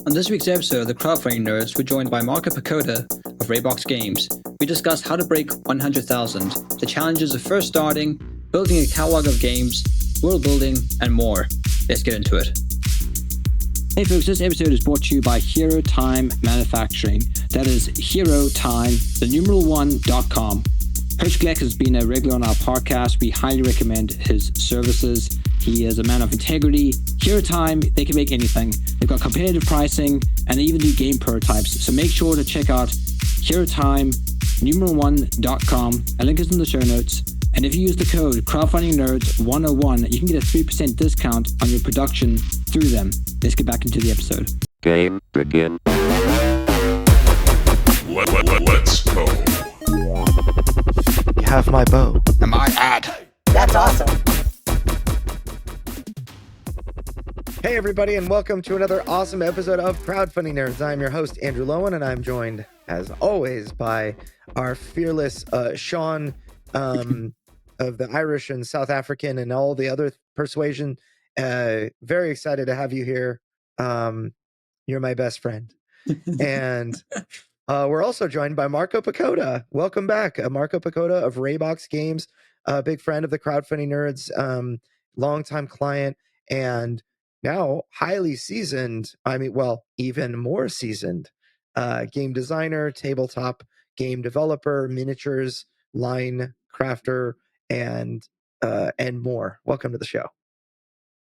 On this week's episode of the Crowdfunding Nerds, we're joined by Marco Pecota of Raybox Games. We discuss how to break 100,000, the challenges of first starting, building a catalog of games, world building, and more. Let's get into it. Hey folks, this episode is brought to you by Hero Time Manufacturing. That is Hero Time, the numeral one.com. Coach Gleck has been a regular on our podcast. We highly recommend his services. He is a man of integrity. Hero Time, they can make anything. They've got competitive pricing, and they even do game prototypes. So make sure to check out Hero Time, numeral one.com. A link is in the show notes. And if you use the code Crowdfunding Nerds 101, you can get a 3% discount on your production through them. Let's get back into the episode. Game begin. Let's go. You have my bow. Am I ad? That's awesome. Hey everybody, and welcome to another awesome episode of Crowdfunding Nerds. I'm your host, Andrew Lowen, and I'm joined, as always, by our fearless Sean of the Irish and South African and all the other persuasion. Very excited to have you here. You're my best friend. And we're also joined by Marco Pecota. Welcome back. Marco Pecota of Raybox Games, a big friend of the Crowdfunding Nerds, longtime client, and now highly seasoned, even more seasoned game designer, tabletop game developer, miniatures, line crafter, and more. Welcome to the show.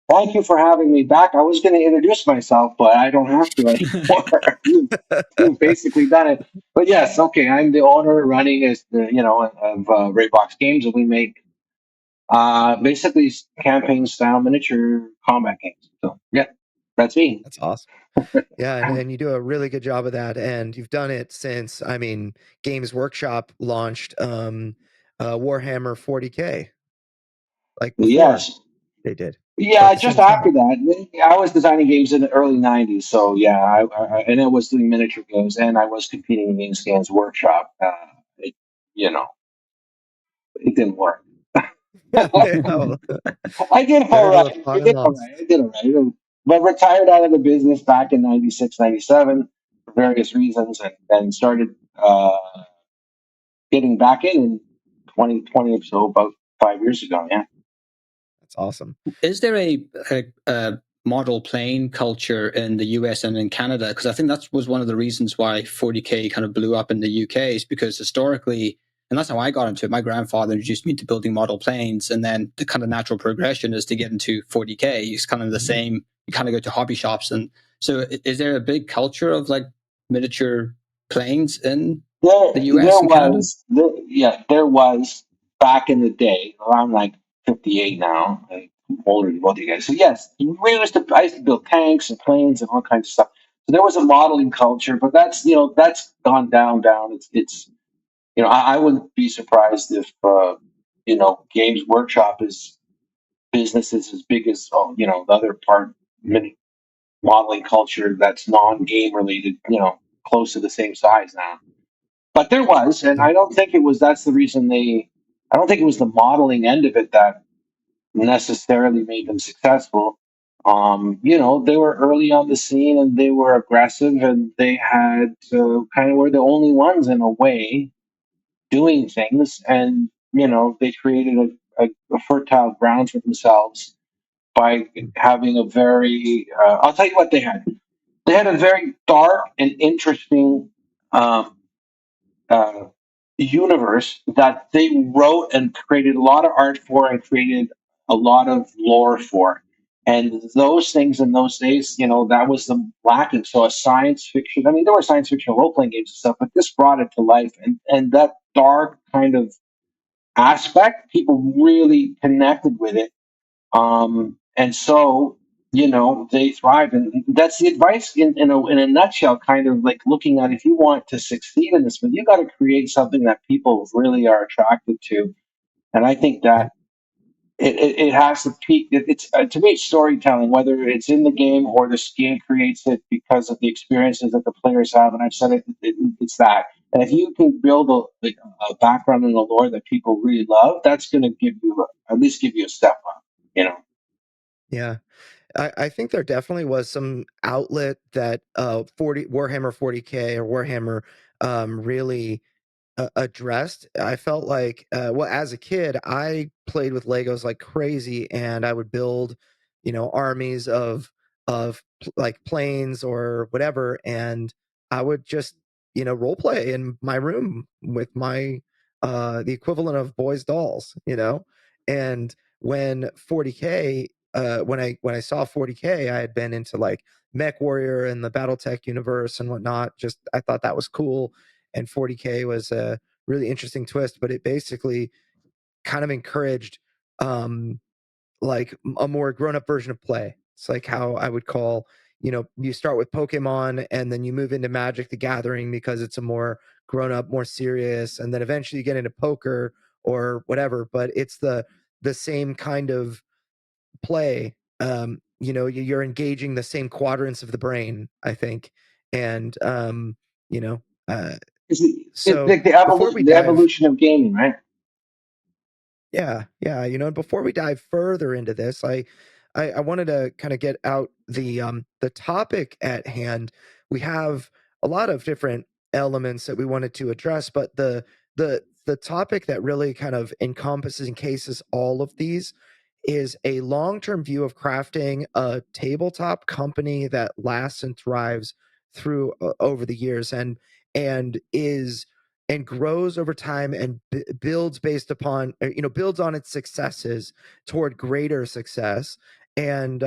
Thank you for having me back. I was going to introduce myself, but I don't have to anymore. You've basically done it. But yes, okay. I'm the owner, running of Raybox Games, and we make basically campaign-style miniature combat games. So yeah, that's me. That's awesome. Yeah, and you do a really good job of that, and you've done it since Games Workshop launched Warhammer 40K. Like before Yes. they did. Yeah, just after that, I was designing games in the early '90s. So yeah, I was doing miniature games, and I was competing in Games Workshop. It, it didn't work. I did all right. I did all right. But retired out of the business back in '96, '97 for various reasons, and started getting back in 2020 or so, about 5 years ago. Yeah. That's awesome. Is there a model plane culture in the US and in Canada? Because I think that was one of the reasons why 40K kind of blew up in the UK, is because historically, and that's how I got into it, my grandfather introduced me to building model planes, and then the kind of natural progression is to get into 40K. It's kind of the same. You kind of go to hobby shops. And so is there a big culture of like miniature planes in the US and Canada? There was back in the day, around like 58 now. I'm older than both of you guys. So yes, I used to build tanks and planes and all kinds of stuff. So there was a modeling culture, but that's gone down. It's I wouldn't be surprised if Games Workshop is businesses as big as the other part mini modeling culture that's non-game related, close to the same size now. But there was, and I don't think it was. That's the reason I don't think it was the modeling end of it that necessarily made them successful. They were early on the scene and they were aggressive, and they had kind of were the only ones in a way doing things, and they created a fertile ground for themselves by having a very. I'll tell you what they had. They had a very dark and interesting universe that they wrote and created a lot of art for, and created a lot of lore for. And those things in those days, that was the lacking. So a science fiction, there were science fiction role-playing games and stuff, but this brought it to life. And that dark kind of aspect, people really connected with it. And so, they thrive. And that's the advice in a nutshell, kind of like looking at, if you want to succeed in this, but you got to create something that people really are attracted to. And I think that it has to peak. It's to me, it's storytelling, whether it's in the game or the game creates it because of the experiences that the players have. And I've said it's that. And if you can build a background and a lore that people really love, that's going to at least give you a step up. Yeah. I think there definitely was some outlet that 40 Warhammer 40K or Warhammer really addressed. I felt like, well, as a kid, I played with Legos like crazy, and I would build, armies of like planes or whatever, and I would just, role play in my room with my the equivalent of boys' dolls, and when 40K. When I saw 40K, I had been into like Mech Warrior and the BattleTech universe and whatnot. Just I thought that was cool, and 40K was a really interesting twist, but it basically kind of encouraged like a more grown-up version of play. It's like how I would call, you start with Pokemon and then you move into Magic the Gathering because it's a more grown-up, more serious, and then eventually you get into poker or whatever, but it's the same kind of play. You're engaging the same quadrants of the brain, I think. And you know uh It's so like before we the dive evolution of gaming, right? yeah, before we dive further into this, I wanted to kind of get out the topic at hand. We have a lot of different elements that we wanted to address, but the topic that really kind of encompasses and cases all of these is a long-term view of crafting a tabletop company that lasts and thrives through over the years, and is and grows over time and builds based upon, builds on its successes toward greater success. And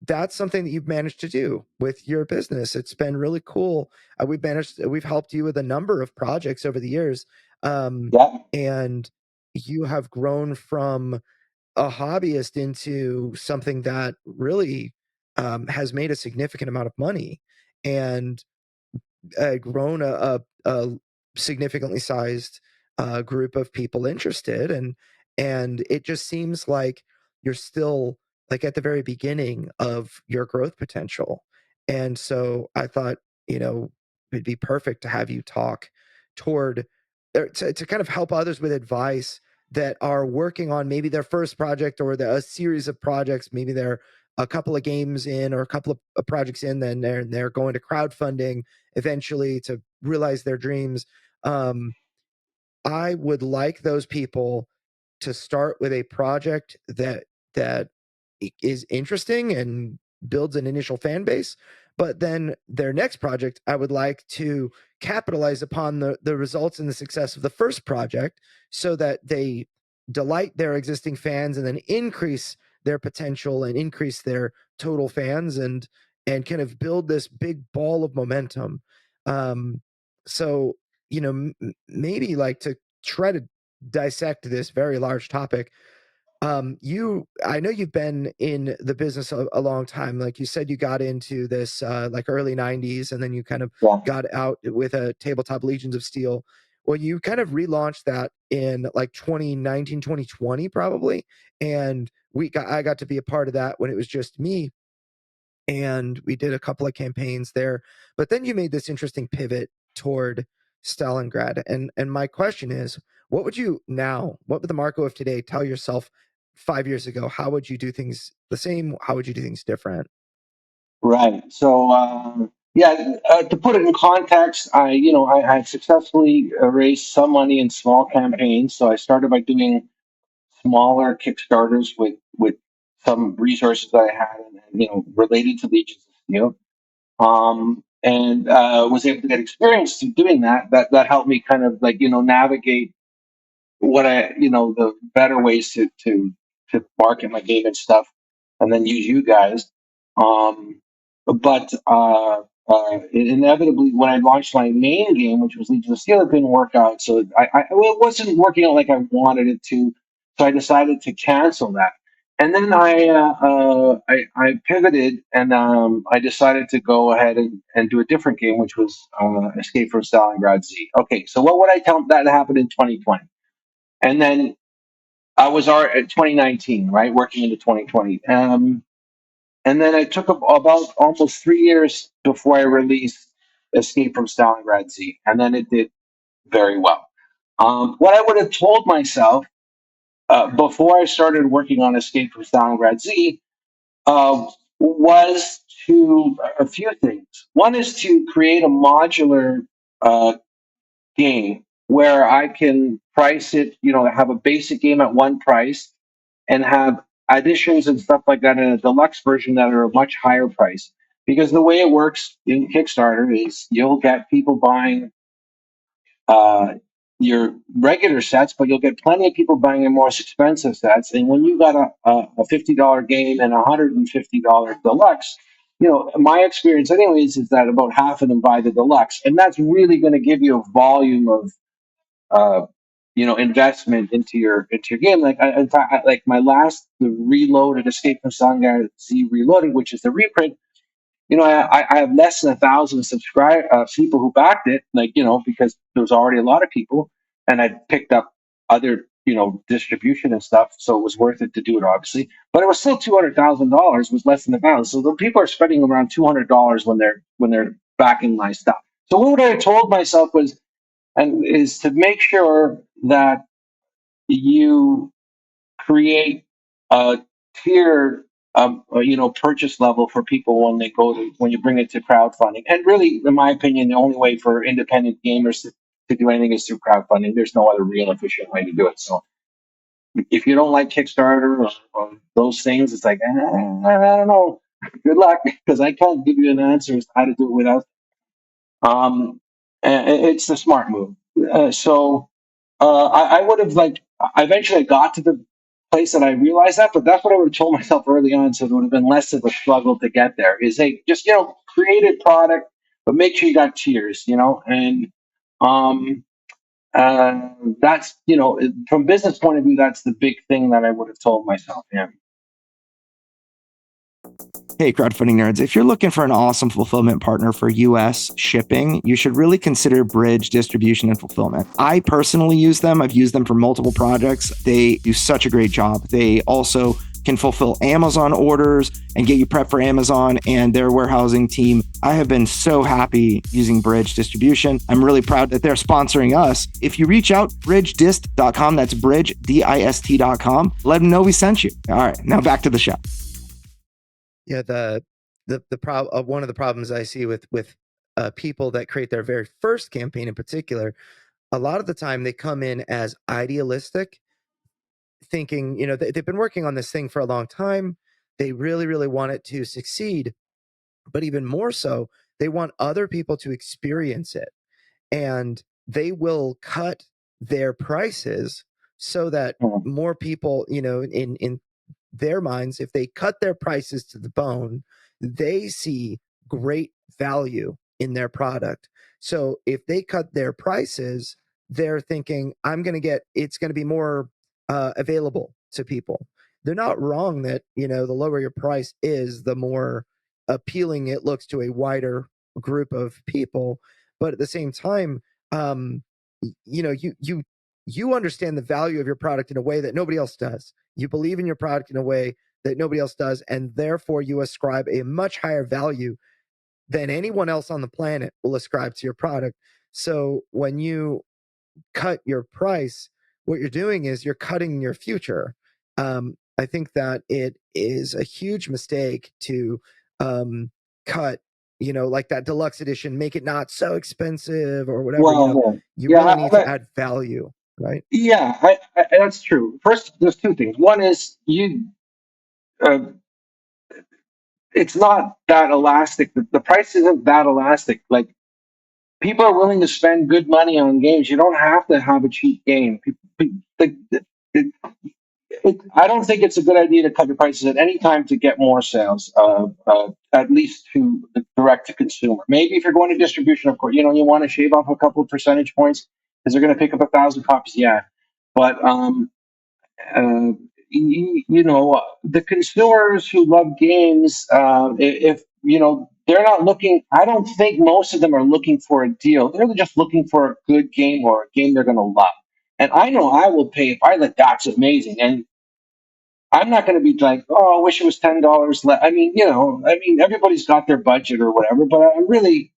that's something that you've managed to do with your business. It's been really cool. We've helped you with a number of projects over the years, Yeah. and you have grown from a hobbyist into something that really has made a significant amount of money, and grown a significantly sized group of people interested, and it just seems like you're still like at the very beginning of your growth potential. And so I thought, it'd be perfect to have you talk toward to kind of help others with advice that are working on maybe their first project or a series of projects. Maybe they're a couple of games in or a couple of projects in, then they're going to crowdfunding eventually to realize their dreams. Um, I would like those people to start with a project that is interesting and builds an initial fan base, but then their next project, I would like to capitalize upon the results and the success of the first project so that they delight their existing fans and then increase their potential and increase their total fans, and kind of build this big ball of momentum. So maybe like to try to dissect this very large topic. I know you've been in the business a long time. Like you said, you got into this like early 90s, and then you kind of Yeah. got out with a tabletop Legions of Steel. Well, you kind of relaunched that in like 2019, 2020, probably. And I got to be a part of that when it was just me, and we did a couple of campaigns there. But then you made this interesting pivot toward Stalingrad, and my question is, what would the Marco of today tell yourself 5 years ago? How would you do things the same? How would you do things different? Right. So, yeah, to put it in context, I successfully raised some money in small campaigns. So I started by doing smaller Kickstarters with some resources that I had, and, related to Legions of Steel. And was able to get experience through doing that. That helped me kind of like, navigate the better ways to market my game and stuff, and then use you guys. Um, but inevitably, when I launched my main game, which was Legion of Steel, it didn't work out. So well, it wasn't working out like I wanted it to. So I decided to cancel that. And then I pivoted, and I decided to go ahead and do a different game, which was Escape from Stalingrad Z. Okay, so what would I tell that happened in 2020? And then I was at 2019, right, working into 2020. And then it took about almost 3 years before I released Escape from Stalingrad Z, and then it did very well. What I would have told myself before I started working on Escape from Stalingrad Z was to a few things. One is to create a modular game where I can price it, have a basic game at one price and have additions and stuff like that in a deluxe version that are a much higher price. Because the way it works in Kickstarter is you'll get people buying uh, your regular sets, but you'll get plenty of people buying your more expensive sets. And when you got a $50 game and a $150 deluxe, my experience, anyways, is that about half of them buy the deluxe, and that's really going to give you a volume of uh, investment into your game. Like in fact, like my last the Reloaded Escape from Sungar Z Reloaded, which is the reprint. I have less than 1,000 people who backed it, because there was already a lot of people, and I picked up other, distribution and stuff, so it was worth it to do it, obviously. But it was still $200,000, was less than 1,000. So the people are spending around $200 when they're backing my stuff. So what I told myself is to make sure that you create a tiered purchase level for people when you bring it to crowdfunding. And really, in my opinion, the only way for independent gamers to do anything is through crowdfunding. There's no other real efficient way to do it. So if you don't like Kickstarter or those things, it's like, I don't know. Good luck, because I can't give you an answer as to how to do it without. It's the smart move. I would have eventually I got to the place that I realized that, but that's what I would have told myself early on, so it would have been less of a struggle to get there. Is hey, just create a product, but make sure you got tiers, and um, that's from business point of view, that's the big thing that I would have told myself. Yeah. Hey, crowdfunding nerds, if you're looking for an awesome fulfillment partner for US shipping, you should really consider Bridge Distribution and Fulfillment. I personally use them. I've used them for multiple projects. They do such a great job. They also can fulfill Amazon orders and get you prepped for Amazon and their warehousing team. I have been so happy using Bridge Distribution. I'm really proud that they're sponsoring us. If you reach out, bridgedist.com, that's bridgedist.com, let them know we sent you. All right, now back to the show. Yeah, one of the problems I see with people that create their very first campaign in particular, a lot of the time they come in as idealistic, thinking they've been working on this thing for a long time. They really, really want it to succeed, but even more so, they want other people to experience it, and they will cut their prices so that more people, in their minds, if they cut their prices to the bone, they see great value in their product. So if they cut their prices, they're thinking, it's going to be more available to people. They're not wrong that, the lower your price is, the more appealing it looks to a wider group of people. But at the same time, you understand the value of your product in a way that nobody else does. You believe in your product in a way that nobody else does, and therefore you ascribe a much higher value than anyone else on the planet will ascribe to your product. So when you cut your price, what you're doing is you're cutting your future. I think that it is a huge mistake to cut, like that deluxe edition, make it not so expensive or whatever. Well, You really need to add value, right? Yeah, that's true. First, there's two things. One is uh, it's not that elastic. The price isn't that elastic. Like, people are willing to spend good money on games. You don't have to have a cheap game. I don't think it's a good idea to cut your prices at any time to get more sales, at least to the direct to consumer. Maybe if you're going to distribution, of course, you want to shave off a couple of percentage points because they're going to pick up 1,000 copies. Yeah, but uh, the consumers who love games, if they're not looking, I don't think most of them are looking for a deal. They're just looking for a good game or a game they're going to love. And I know I will pay if I like, that's amazing. And I'm not going to be like, oh, I wish it was $10 less. Everybody's got their budget or whatever, but I'm really,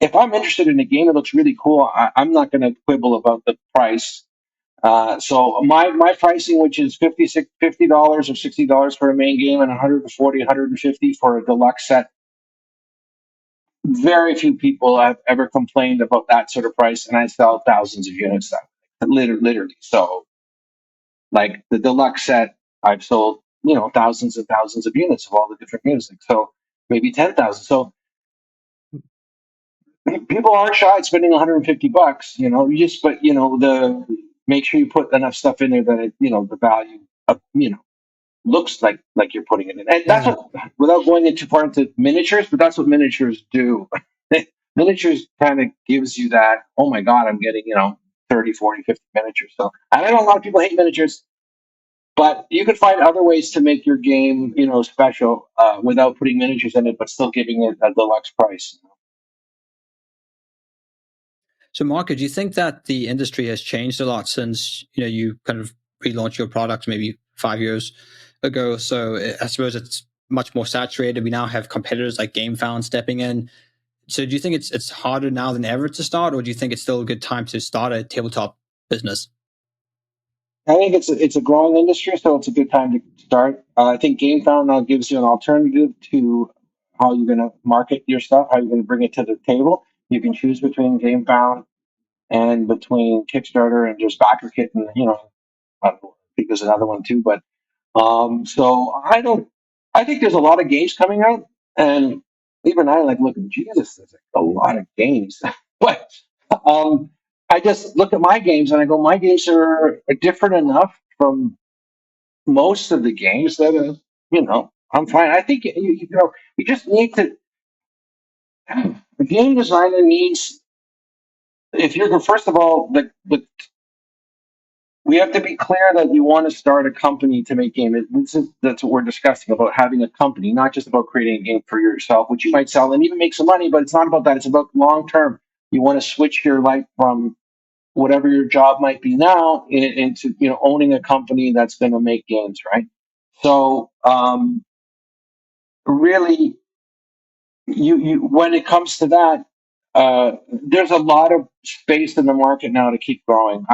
if I'm interested in a game that looks really cool, I'm not going to quibble about the price. So my pricing, which is $50 or $60 for a main game and 140, 150 for a deluxe set. Very few people have ever complained about that sort of price, and I sell thousands of units that literally. So like the deluxe set, I've sold thousands and thousands of units of all the different music. So maybe 10,000. So people aren't shy at spending 150 bucks. But the make sure you put enough stuff in there that the value of looks like you're putting it in. And that's Yeah. what, without going into far into miniatures, but that's what miniatures do. Miniatures kind of gives you that, oh my God, I'm getting, 30, 40, 50 miniatures. So I know a lot of people hate miniatures, but you can find other ways to make your game, special without putting miniatures in it, but still giving it a deluxe price. So, Marco, do you think that the industry has changed a lot since you kind of relaunched your product maybe 5 years ago? So, I suppose it's much more saturated. We now have competitors like GameFound stepping in. So, do you think it's harder now than ever to start, or do you think it's still a good time to start a tabletop business? I think it's a growing industry, so it's a good time to start. I think GameFound now gives you an alternative to how you're going to market your stuff, how you're going to bring it to the table. You can choose between GameFound and between Kickstarter and just BackerKit, and I think there's another one too. But so I think there's a lot of games coming out, and even I like looking. Jesus, there's like a lot of games, but um, I just look at my games and I go, my games are different enough from most of the games that I'm fine. I think you just need to. The game designer needs, if you're first of all, we have to be clear that you want to start a company to make games. That's what we're discussing about having a company, not just about creating a game for yourself, which you might sell and even make some money, but it's not about that. It's about long term. You want to switch your life from whatever your job might be now into owning a company that's going to make games, right? So really, you when it comes to that, there's a lot of space in the market now to keep growing.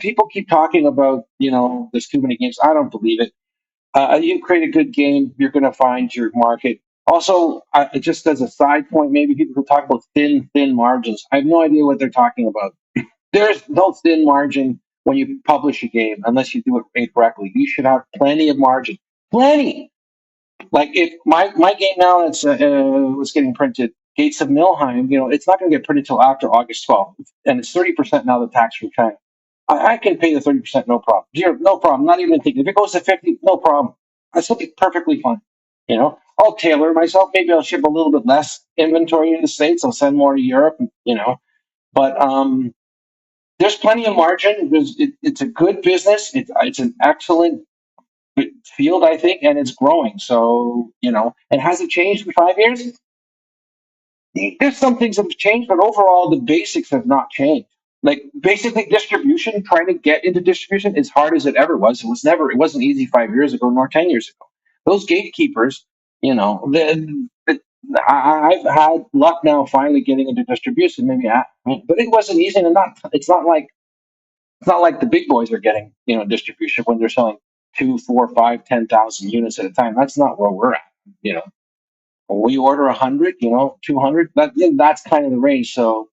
People keep talking about there's too many games. I don't believe it. You create a good game, you're going to find your market. Also, just as a side point, maybe people can talk about thin margins. I have no idea what they're talking about. There's no thin margin when you publish a game unless you do it incorrectly. You should have plenty of margin. Plenty. Like if my game now that's was getting printed, Gates of Milheim, it's not going to get printed till after August 12th, and it's 30% now the tax from China. I can pay the 30%, no problem. Zero, no problem. Not even thinking. If it goes to 50, no problem. I still be perfectly fine. I'll tailor myself. Maybe I'll ship a little bit less inventory in the States. I'll send more to Europe. But there's plenty of margin. It's a good business. It's an excellent field, I think, and it's growing. So, and has it changed in 5 years? There's some things that have changed, but overall, the basics have not changed. Like basically, distribution, trying to get into distribution, as hard as it ever was. It wasn't easy 5 years ago, nor 10 years ago. Those gatekeepers, I've had luck now finally getting into distribution. But it wasn't easy, and it's not like the big boys are getting distribution when they're selling 2, 4, 5, 10,000 units at a time. That's not where we're at. When we order 100, 200. That's kind of the range. So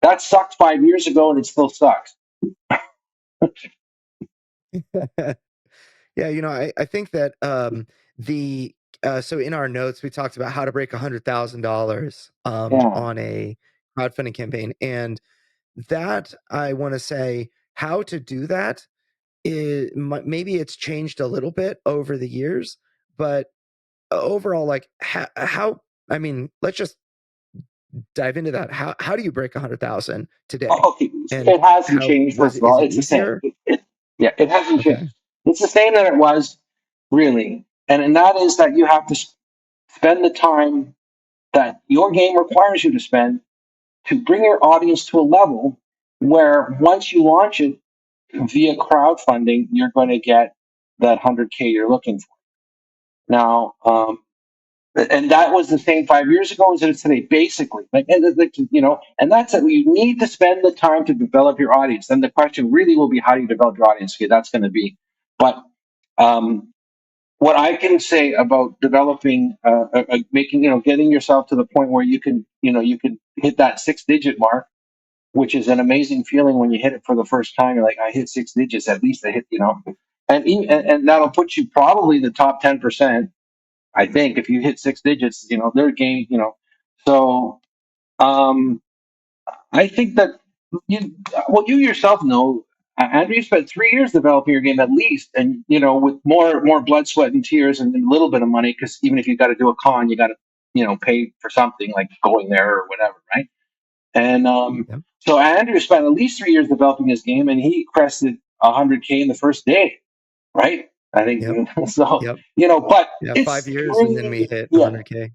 that sucked 5 years ago, and it still sucks. Yeah, I think that the so in our notes we talked about how to break $100,000 Yeah. on a crowdfunding campaign, and that I want to say how to do that is maybe it's changed a little bit over the years, but overall, like how I mean, let's just dive into that. How do you break 100,000 today? Okay, And it hasn't changed. First of all, is it it's the same. easier? Yeah, it hasn't Okay. changed. It's the same that it was, really, and that is that you have to spend the time that your game requires you to spend to bring your audience to a level where once you launch it via crowdfunding, you're going to get that 100K you're looking for. Now, and that was the same 5 years ago as it is today, basically. And that's it. You need to spend the time to develop your audience. And the question really will be, how do you develop your audience? Okay, that's going to be. But um, what I can say about developing, making, getting yourself to the point where you can hit that 6-digit mark, which is an amazing feeling when you hit it for the first time. You're like, I hit 6 digits. At least I hit, and that'll put you probably in the top 10%. I think if you hit 6 digits, they're game, So um, I think that you yourself know, Andrew, you spent 3 years developing your game at least, and with more blood, sweat, and tears, and a little bit of money, because even if you got to do a con, you got to pay for something like going there or whatever, right? And Yep. so Andrew spent at least 3 years developing his game, and he crested 100K in the first day, right? I think Yep. so. Yep. But Yeah. it's 5 years and then we really, hit yeah. 100K.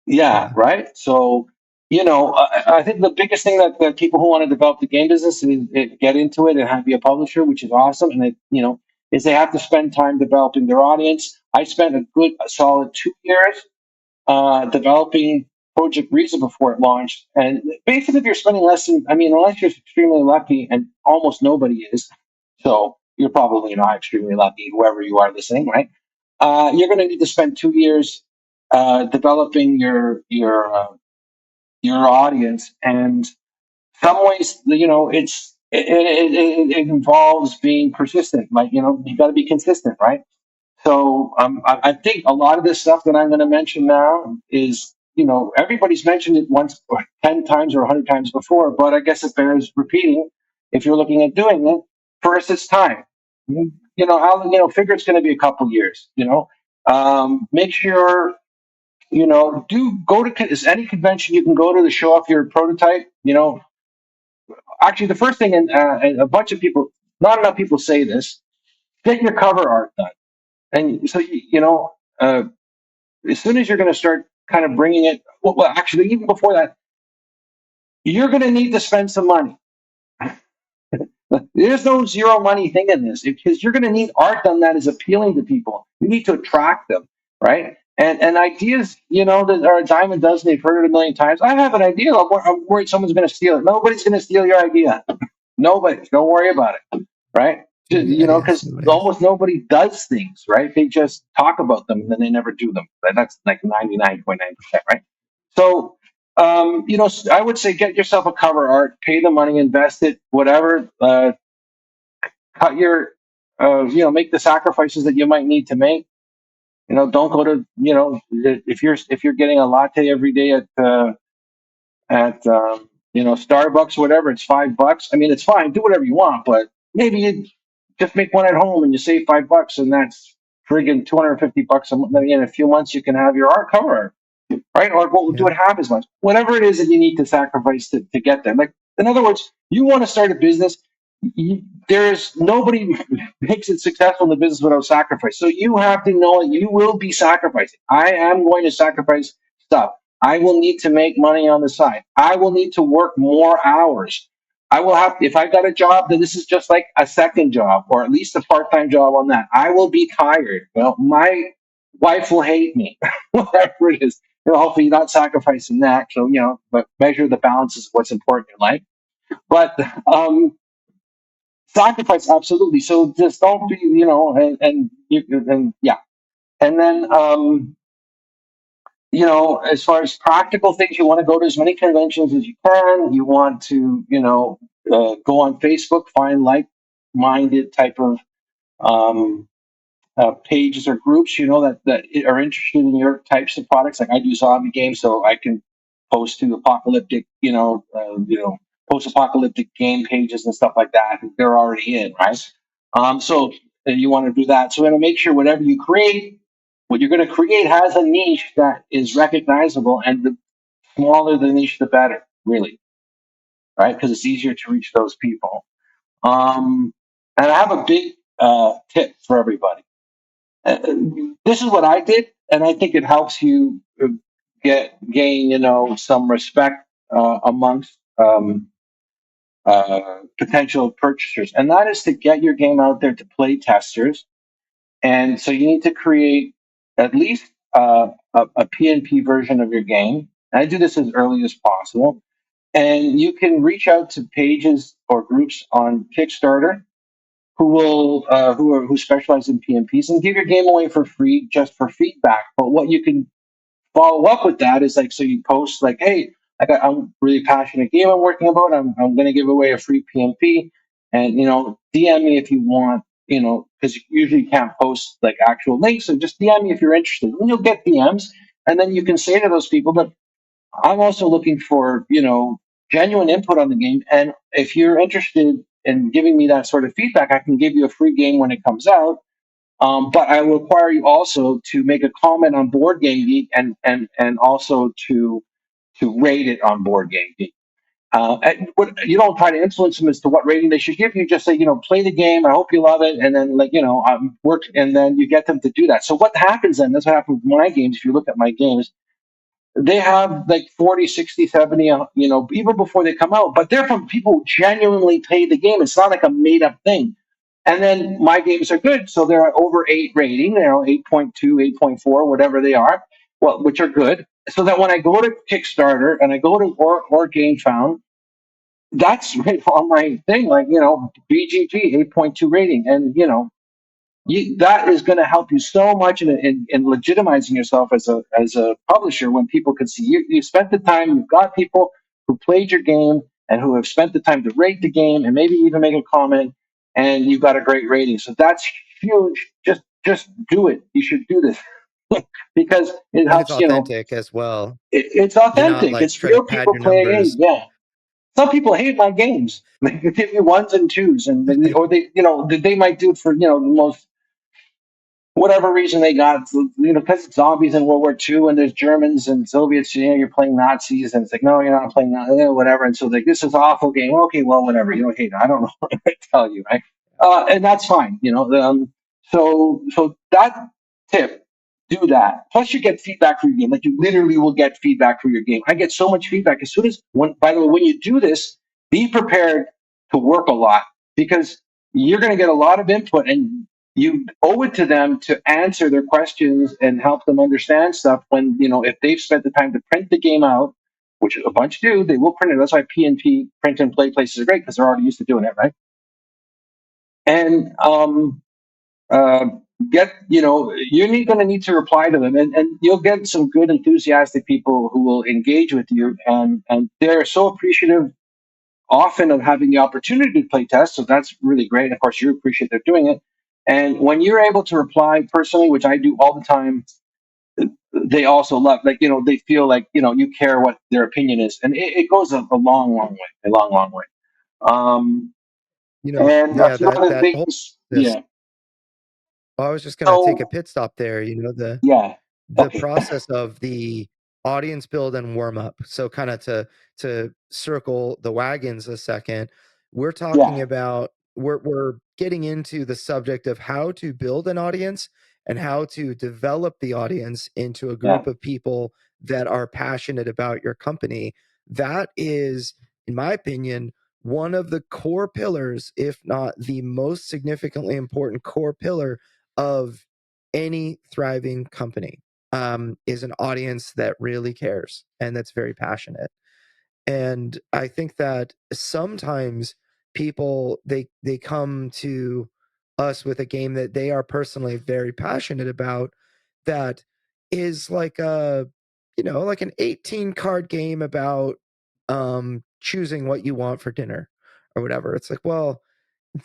Yeah, Yeah. right. So, I think the biggest thing that people who want to develop the game business is get into it and have be a publisher, which is awesome. And is they have to spend time developing their audience. I spent a solid 2 years developing Project Reason before it launched. And basically, if you're spending less than, unless you're extremely lucky, and almost nobody is, so you're probably not extremely lucky, whoever you are listening, right? You're going to need to spend 2 years developing your audience, and some ways, it involves being persistent. Like you got to be consistent, right? So I think a lot of this stuff that I'm going to mention now is, everybody's mentioned it once or 10 times or 100 times before, but I guess it bears repeating if you're looking at doing it. First, it's time. Figure it's going to be a couple years. Make sure, do go to any convention you can go to show off your prototype. Actually, the first thing, and a bunch of people, not enough people say this, get your cover art done. And so, as soon as you're going to start kind of bringing it, well, actually, even before that, you're going to need to spend some money. There's no zero money thing in this, because you're going to need art done that is appealing to people. You need to attract them, right? And ideas, that are a dime a dozen. They've heard it a million times. I have an idea. I'm worried someone's going to steal it. Nobody's going to steal your idea. Nobody. Don't worry about it, right? Because almost nobody does things, right? They just talk about them and then they never do them. That's like 99.9%, right? So, I would say get yourself a cover art, pay the money, invest it, whatever. Cut your, make the sacrifices that you might need to make. Don't go to, if you're getting a latte every day at Starbucks or whatever, it's $5. It's fine. Do whatever you want, but maybe you just make one at home and you save $5, and that's friggin' $250 a month. Then in a few months, you can have your art cover, right? Or go do it half as much. Whatever it is that you need to sacrifice to get there. Like, in other words, you want to start a business. There's nobody makes it successful in the business without sacrifice. So you have to know you will be sacrificing. I am going to sacrifice stuff. I will need to make money on the side. I will need to work more hours. I will have, if I got a job, then this is just like a second job or at least a part-time job on that. I will be tired. Well, my wife will hate me, whatever it is. Hopefully you're not sacrificing that. So, but measure the balances of what's important in life. But sacrifice, absolutely. So just don't be, and yeah. And then, as far as practical things, you want to go to as many conventions as you can. You want to, go on Facebook, find like-minded type of pages or groups, that are interested in your types of products. Like I do zombie games, so I can post to apocalyptic, post-apocalyptic game pages and stuff like that. They're already in, right? So you want to do that. So make sure whatever you create, what you're going to create has a niche that is recognizable, and the smaller the niche, the better, really, right? Because it's easier to reach those people. And I have a big tip for everybody. This is what I did, and I think it helps you gain, some respect amongst potential purchasers, and that is to get your game out there to play testers. And so you need to create at least a PNP version of your game. And I do this as early as possible. And you can reach out to pages or groups on Kickstarter who specialize in PNPs and give your game away for free just for feedback. But what you can follow up with that is like, so you post like, hey, I'm really passionate game I'm working about. I'm going to give away a free PNP, and DM me if you want. Because you usually can't post like actual links, so just DM me if you're interested, and you'll get DMs, and then you can say to those people that I'm also looking for genuine input on the game, and if you're interested in giving me that sort of feedback, I can give you a free game when it comes out. But I will require you also to make a comment on Board Game Geek and also to rate it on Board Game Geek. And you don't try to influence them as to what rating they should give. You just say, play the game. I hope you love it, and then work, and then you get them to do that. So what happens then? That's what happens with my games. If you look at my games, they have like 40, 60, 70, even before they come out, but they're from people who genuinely play the game. It's not like a made up thing. And then my games are good. So they're over 8 rating, 8.2, 8.4, whatever they are, which are good. So that when I go to Kickstarter and I go to or GameFound, that's right on my thing, like, BGG 8.2 rating. And, that is going to help you so much in legitimizing yourself as a publisher when people can see you spent the time, you've got people who played your game and who have spent the time to rate the game and maybe even make a comment, and you've got a great rating. So that's huge. Just do it. You should do this because it And it's helps. authentic as well. It's You're not authentic. like It's trying to real pad people your playing a game. numbers. Yeah. Some people hate my games. They give me ones and twos, and or they might do it for the most whatever reason they got, because it's zombies in World War II and there's Germans and Soviets, you're playing Nazis, and it's like, no, you're not playing whatever. And so like, this is an awful game. Okay, well, whatever. You don't hate it. I don't know what to tell you, right? And that's fine, So that tip, do that. Plus, you get feedback for your game. Like you literally will get feedback for your game. I get so much feedback as soon as by the way, when you do this, be prepared to work a lot because you're going to get a lot of input and you owe it to them to answer their questions and help them understand stuff when, if they've spent the time to print the game out, which a bunch do, they will print it. That's why PNP print and play places are great because they're already used to doing it, right? And uh, you're going to need to reply to them, and you'll get some good, enthusiastic people who will engage with you, and they're so appreciative often of having the opportunity to play test. So that's really great. Of course, you appreciate they're doing it. And when you're able to reply personally, which I do all the time, they also love, like, they feel like, you care what their opinion is. And it goes a long, long way, a long, long way. And a Yeah, few other that whole things. this. Yeah. I was just gonna take a So, pit stop there. yeah. The Okay. process of the audience build and warm up. So kind of to circle the wagons a second, we're talking Yeah. about we're getting into the subject of how to build an audience and how to develop the audience into a Yeah. group of people that are passionate about your company. That is, in my opinion, one of the core pillars, if not the most significantly important core pillar of any thriving company, is an audience that really cares and that's very passionate. And I think that sometimes people they come to us with a game that they are personally very passionate about that is like like an 18 card game about choosing what you want for dinner or whatever. It's like, well,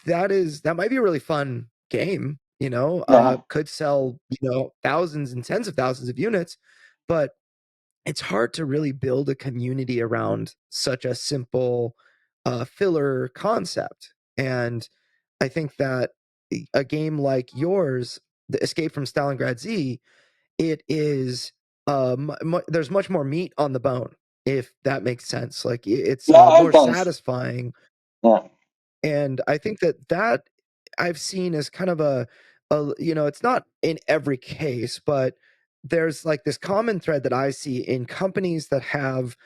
that might be a really fun game, Yeah. could sell, thousands and tens of thousands of units, but it's hard to really build a community around such a simple filler concept. And I think that a game like yours, the Escape from Stalingrad Z, it is there's much more meat on the bone, if that makes sense. Like it's Yeah, it more does. satisfying. Yeah. And I think that I've seen as kind of it's not in every case, but there's like this common thread that I see in companies that have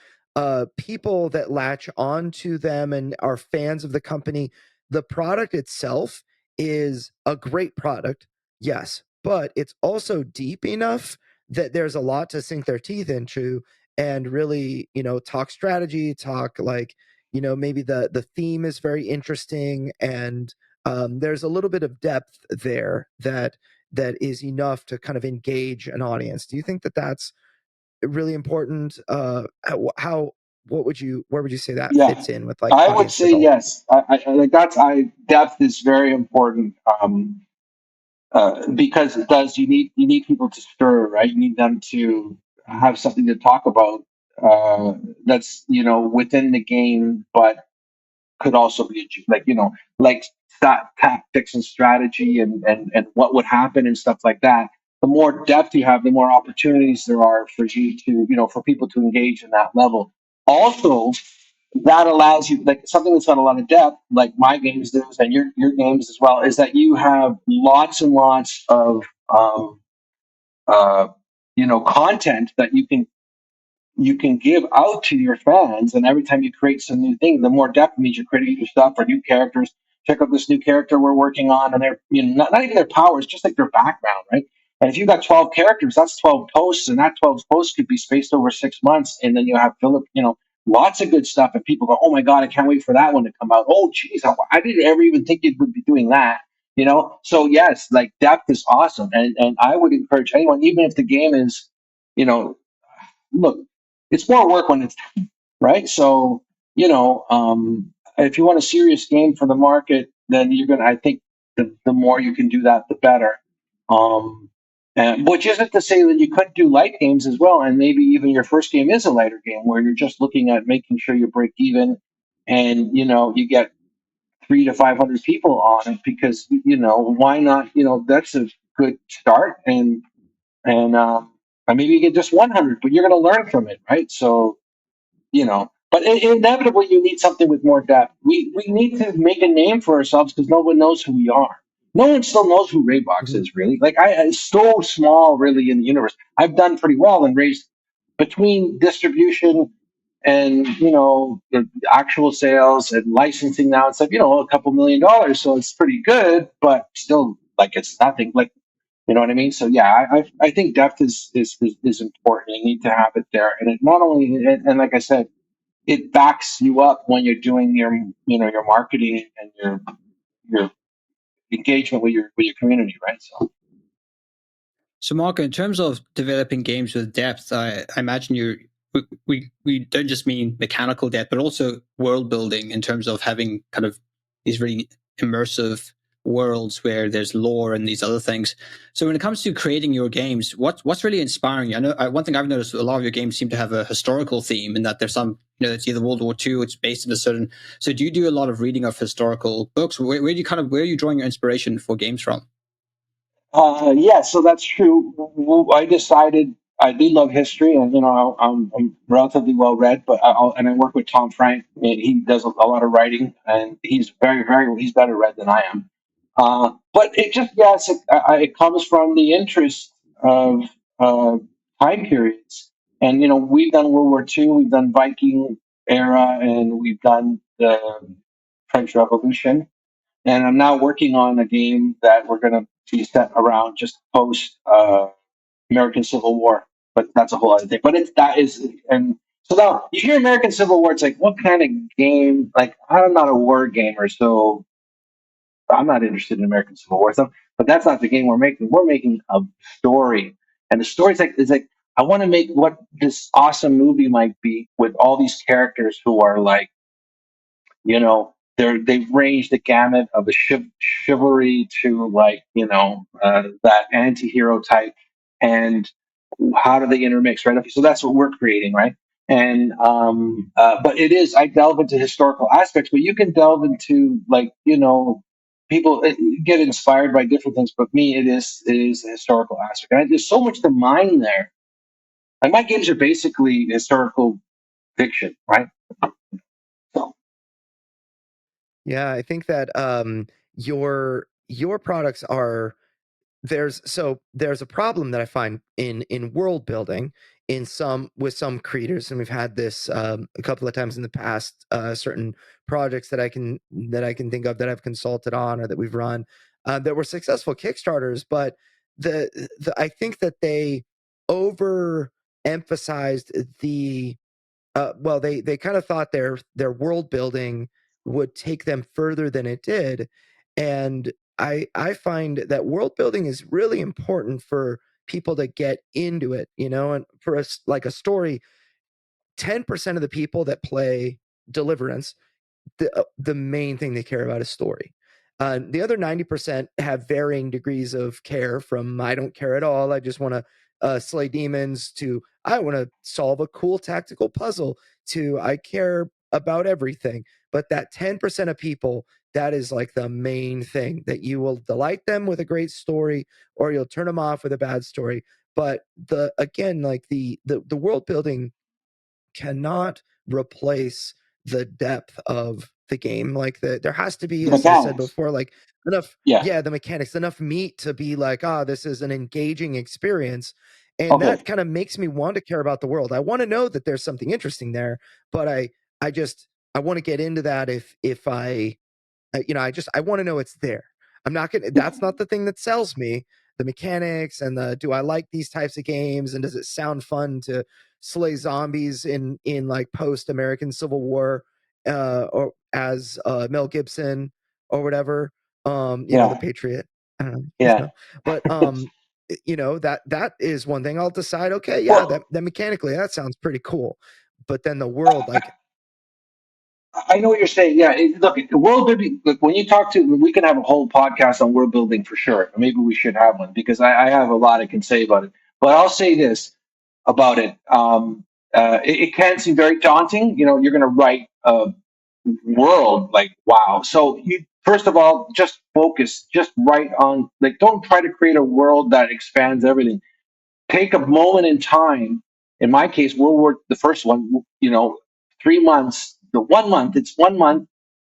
people that latch onto them and are fans of the company. The product itself is a great product, yes, but it's also deep enough that there's a lot to sink their teeth into and really, talk strategy, talk like, maybe the theme is very interesting, and there's a little bit of depth there that is enough to kind of engage an audience. Do you think that that's really important? How where would you say that Yeah, fits in with like I would audience say development? yes. Like depth is very important. Because it does, you need people to stir, right? You need them to have something to talk about, that's within the game, but could also be like like tactics and strategy, and what would happen and stuff like that. The more depth you have, the more opportunities there are for you to for people to engage in that level. Also, that allows you, like, something that's got a lot of depth, like my games do, and your games as well, is that you have lots and lots of uh, content that you can give out to your fans. And every time you create some new thing, the more depth means you're creating new stuff or new characters. Check out this new character we're working on, and they're not even their powers, just like their background, right? And if you've got 12 characters, that's 12 posts, and that 12 posts could be spaced over 6 months. And then you have Philip, lots of good stuff, and people go, oh my god, I can't wait for that one to come out. Oh geez, I didn't ever even think you would be doing that. So yes, like, depth is awesome, and I would encourage anyone, even if the game is, you know look, it's more work when it's right. So, if you want a serious game for the market, then I think the more you can do that, the better. Um, and which isn't to say that you couldn't do light games as well. And maybe even your first game is a lighter game where you're just looking at making sure you break even, and, you get 300 to 500 people on it, because, why not? That's a good start. And maybe you get just 100, but you're going to learn from it, right? So, but inevitably you need something with more depth. We need to make a name for ourselves, because no one knows who we are. No one still knows who Raybox Mhm. is, really. Like, it's so small, really, in the universe. I've done pretty well and raised, between distribution and the actual sales and licensing now, it's like, a couple $1 million. So it's pretty good, but still, like, it's nothing. Like, you know what I mean? So yeah, I think depth is important. You need to have it there, and it not only, and like I said, it backs you up when you're doing your marketing and your engagement with your community, right? So, Marco, in terms of developing games with depth, I imagine we don't just mean mechanical depth, but also world building, in terms of having kind of these really immersive worlds where there's lore and these other things. So, when it comes to creating your games, what's really inspiring you? I know one thing I've noticed: a lot of your games seem to have a historical theme, in that there's some, it's either World War II, it's based in a certain. So, do you do a lot of reading of historical books? Where are you drawing your inspiration for games from? Yeah, so that's true. I decided I do love history, and I'm relatively well read, but I work with Tom Frank. And he does a lot of writing, and he's he's better read than I am. But it just, yes, it comes from the interest of uh, time periods, and we've done World War II, we've done Viking era, and we've done the French Revolution. And I'm now working on a game that we're going to be set around just post American Civil War, but that's a whole other thing. But that is, and so now you hear American Civil War, it's like, what kind of game? Like, I'm not a war gamer, so I'm not interested in American Civil War stuff. But that's not the game we're making. We're making a story, and the story's like, is like, I want to make what this awesome movie might be, with all these characters who are like, they've ranged the gamut of the chivalry to, like, that anti-hero type, and how do they intermix, right? Okay, so that's what we're creating, right? And but I delve into historical aspects, but you can delve into, like, people get inspired by different things, but me, it is a historical aspect, and there's so much to mine there. Like, my games are basically historical fiction, right? So. Yeah, I think that your products are there's a problem that I find in world building in some with some creators, and we've had this a couple of times in the past. Certain projects that I can think of that I've consulted on or that we've run that were successful Kickstarters, but the I think that overemphasized the well, they kind of thought their world building would take them further than it did, and I find that world building is really important for people to get into it, you know, and for us like a story, 10% of the people that play Deliverance, the main thing they care about is story. The other 90% have varying degrees of care, from I don't care at all, I just want to slay demons, to I want to solve a cool tactical puzzle, to I care about everything. But that 10% of people, that is like the main thing, that you will delight them with a great story or you'll turn them off with a bad story. But the again, like the world building cannot replace the depth of the game. Like there has to be, The as I said mechanics. before, like enough, Yeah. yeah, the mechanics, enough meat to be like, this is an engaging experience. And that Okay. kind of makes me want to care about the world. I want to know that there's something interesting there, but I just I want to get into that if I I want to know it's there. I'm not gonna. That's not the thing that sells me. The mechanics and the do I like these types of games, and does it sound fun to slay zombies in like post American Civil War, or as Mel Gibson or whatever. The Yeah. Patriot. I don't know, Yeah. but that is one thing. I'll decide. Okay, yeah, Well, that mechanically that sounds pretty cool, but then the world, like, I know what you're saying. Yeah, look, world building. Look, when you talk to, we can have a whole podcast on world building for sure. Maybe we should have one because I have a lot I can say about it. But I'll say this about it. It can seem very daunting. You know, you're going to write a world like wow. So you first of all just focus, just write on like don't try to create a world that expands everything. Take a moment in time. In my case, World War the first one. 3 months. The 1 month. It's 1 month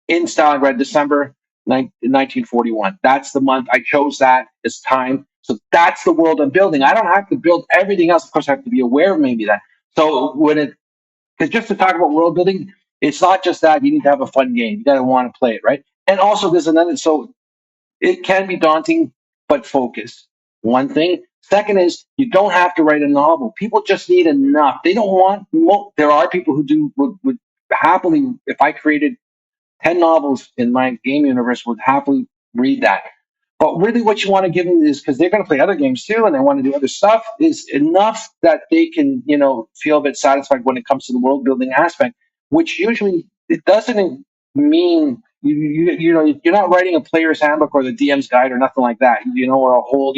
in Stalingrad, December 1941. That's the month I chose. That as time. So that's the world I'm building. I don't have to build everything else. Of course, I have to be aware of maybe that. So because just to talk about world building, it's not just that you need to have a fun game. You got to want to play it, right? And also, there's another. So it can be daunting, but focus. One thing. Second is you don't have to write a novel. People just need enough. They don't want. There are people who would happily. If I created 10 novels in my game universe, would happily read that. But really, what you want to give them is because they're going to play other games too, and they want to do other stuff. Is enough that they can, feel a bit satisfied when it comes to the world building aspect. Which usually it doesn't mean you're not writing a player's handbook or the DM's guide or nothing like that. Or a whole.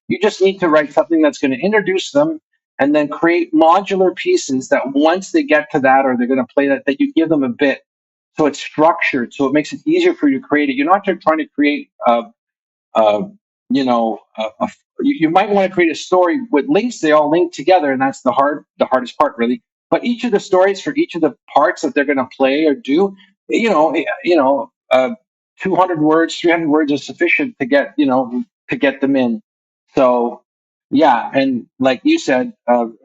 You just need to write something that's going to introduce them, and then create modular pieces that once they get to that or they're going to play that you give them a bit so it's structured, so it makes it easier for you to create it. You're not just trying to create uh, you might want to create a story with links. They all link together, and that's the hardest part, really. But each of the stories for each of the parts that they're going to play or do, 200 words, 300 words is sufficient to get them in. So, yeah, and like you said, there's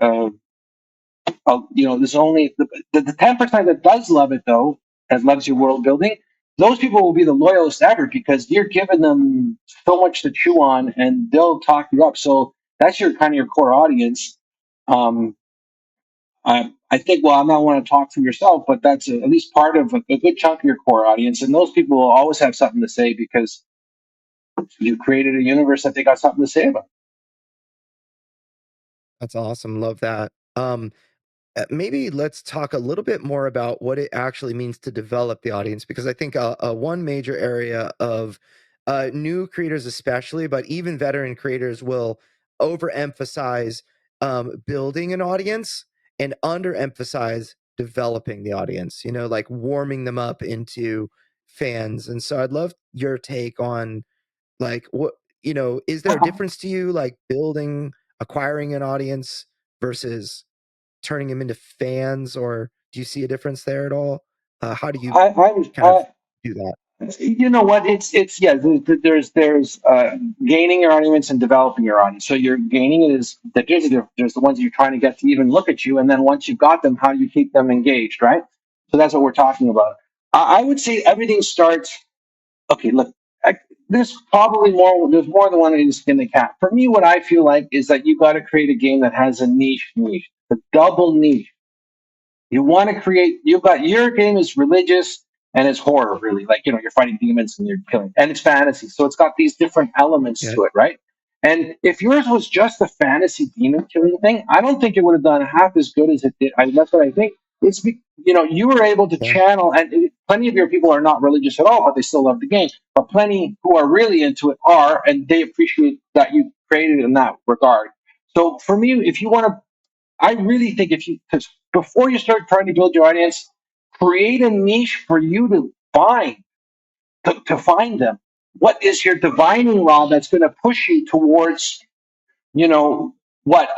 only the 10% that does love it though, that loves your world building. Those people will be the loyalist ever because you're giving them so much to chew on, and they'll talk you up. So that's your kind of your core audience. Um, I think. Well, I'm not want to talk for yourself, but that's at least part of a good chunk of your core audience, and those people will always have something to say because you created a universe that they got something to say about. that's awesome. Love that. Maybe let's talk a little bit more about what it actually means to develop the audience, because I think one major area of new creators, especially, but even veteran creators, will overemphasize building an audience and underemphasize developing the audience. Like warming them up into fans. And so I'd love your take on like what is there a difference to you, like acquiring an audience versus turning them into fans, or do you see a difference there at all? How do you I, I'm kind of do that? You know what? It's yeah. There's gaining your audience and developing your audience. So you're gaining it is there's the ones you're trying to get to even look at you, and then once you've got them, how do you keep them engaged, right? So that's what we're talking about. I would say everything starts. Okay, look. there's probably more. There's more than one way to skin the cat. For me, what I feel like is that you got to create a game that has a niche, a double niche. You want to create. You've got your game is religious and it's horror, really. Like you're fighting demons and you're killing, and it's fantasy. So it's got these different elements Yeah. to it, right? And if yours was just a fantasy demon killing thing, I don't think it would have done half as good as it did. That's what I think. You were able to Yeah. channel, and plenty of your people are not religious at all, but they still love the game. But plenty who are really into it are, and they appreciate that you created it in that regard. So for me, if you want to, I really think because before you start trying to build your audience, create a niche for you to find them. What is your divining rod that's going to push you towards you know what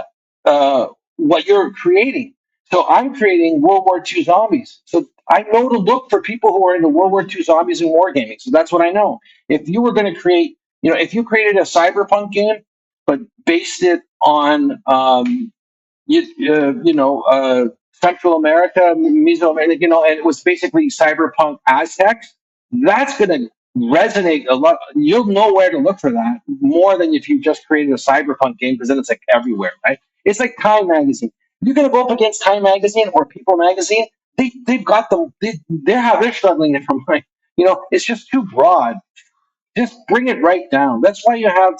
what you're creating. So I'm creating World War II zombies. So I know to look for people who are into World War II zombies and wargaming. So that's what I know. If you were going to create, if you created a cyberpunk game, but based it on Central America, Mesoamerica, and it was basically cyberpunk Aztecs, that's going to resonate a lot. You'll know where to look for that more than if you just created a cyberpunk game, because then it's like everywhere, right? It's like Time Magazine. You're going to go up against Time Magazine or People Magazine. They've got them. They're struggling from like, it's just too broad. Just bring it right down. That's why you have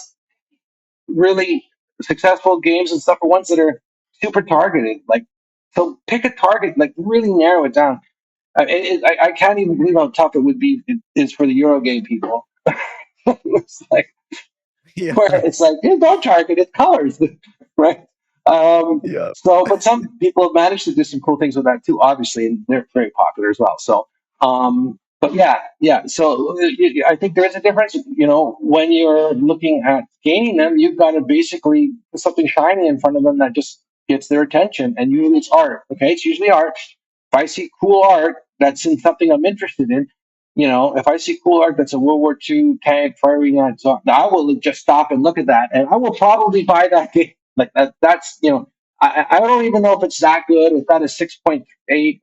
really successful games and stuff are ones that are super targeted. Like, so pick a target, like really narrow it down. I can't even believe how tough it would be is for the Eurogame people. It's like Yeah. where it's like, hey, don't target, it's colors, right? Yeah. But some people have managed to do some cool things with that too, obviously, and they're very popular as well. So, but yeah. So I think there is a difference. When you're looking at gaining them, you've got to basically put something shiny in front of them that just gets their attention. And usually it's art. Okay, it's usually art. If I see cool art that's in something I'm interested in, if I see cool art that's a World War II tank firing on, so I will just stop and look at that, and I will probably buy that game. Like that. I don't even know if it's that good. If that is 6.8,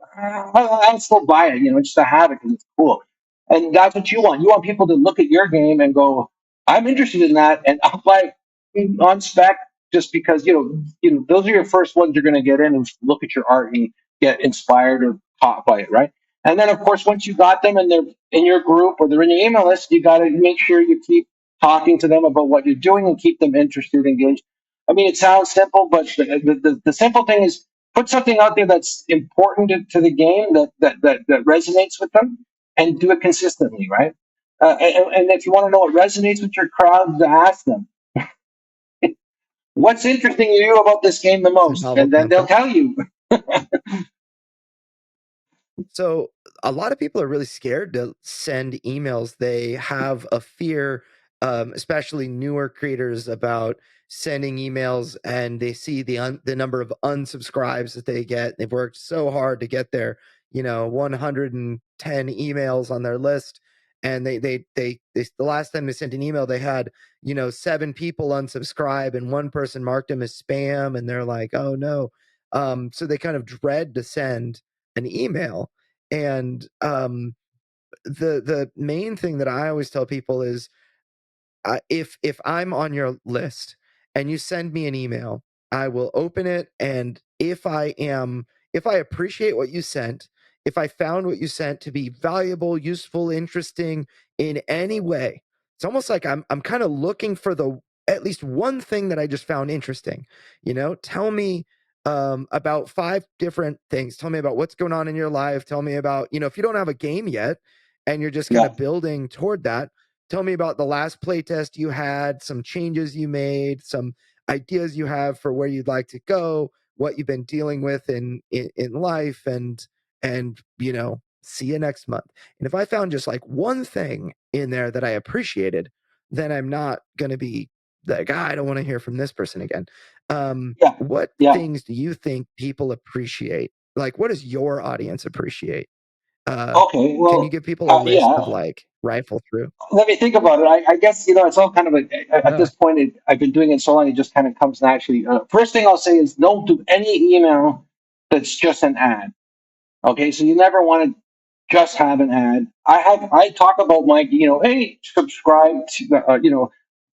I'll still buy it. Just to have it because it's cool. And that's what you want. You want people to look at your game and go, "I'm interested in that," and I'll buy it on spec just because those are your first ones you're going to get in and look at your art and get inspired or caught by it, right? And then, of course, once you got them and they're in your group or they're in your email list, you got to make sure you keep talking to them about what you're doing and keep them interested, engaged. I mean, it sounds simple, but the simple thing is put something out there that's important to the game that resonates with them, and do it consistently, right? And if you want to know what resonates with your crowd, ask them, what's interesting to you about this game the It's a most? novel And then they'll concept. tell you. So a lot of people are really scared to send emails. They have a fear, especially newer creators, about sending emails, and they see the number of unsubscribes that they get. They've worked so hard to get their 110 emails on their list, and they the last time they sent an email, they had 7 people unsubscribe, and one person marked them as spam, and they're like, oh no. So they kind of dread to send an email. And the main thing that I always tell people is, if I'm on your list and you send me an email, I will open it, and if I appreciate what you sent, if I found what you sent to be valuable, useful, interesting in any way, it's almost like I'm kind of looking for the at least one thing that I just found interesting. Tell me about 5 different things. Tell me about what's going on in your life. Tell me about, if you don't have a game yet and you're just kind Yeah. of building toward that, tell me about the last playtest you had, some changes you made, some ideas you have for where you'd like to go, what you've been dealing with in life, and see you next month. And if I found just like one thing in there that I appreciated, then I'm not going to be like, I don't want to hear from this person again. Yeah. What Yeah. things do you think people appreciate? Like, what does your audience appreciate? Okay. Can you Well, give people a list yeah. of like rifle through? Let me think about it. I guess it's all kind of at Yeah. this point. I've been doing it so long, it just kind of comes naturally. First thing I'll say is don't do any email that's just an ad. Okay, so you never want to. just haven't had. I talk about my, hey, subscribe to the,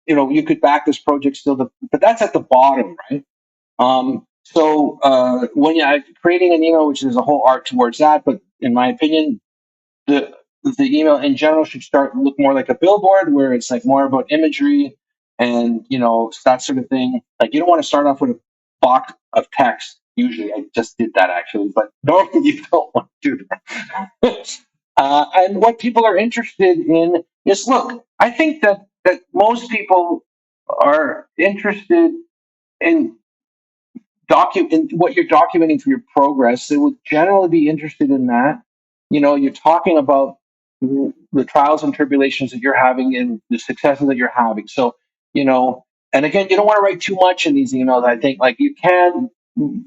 you could back this project still, but that's at the bottom, right? So when you're creating an email, which is a whole art towards that, but in my opinion, the the email in general should start to look more like a billboard, where it's like more about imagery and that sort of thing. Like you don't want to start off with a box of text. Usually, I just did that actually, but normally you don't want to do that. And what people are interested in is, look, I think that most people are interested in in what you're documenting for your progress. They would generally be interested in that. You're talking about the trials and tribulations that you're having and the successes that you're having. So, and again, you don't want to write too much in these emails. I think like you can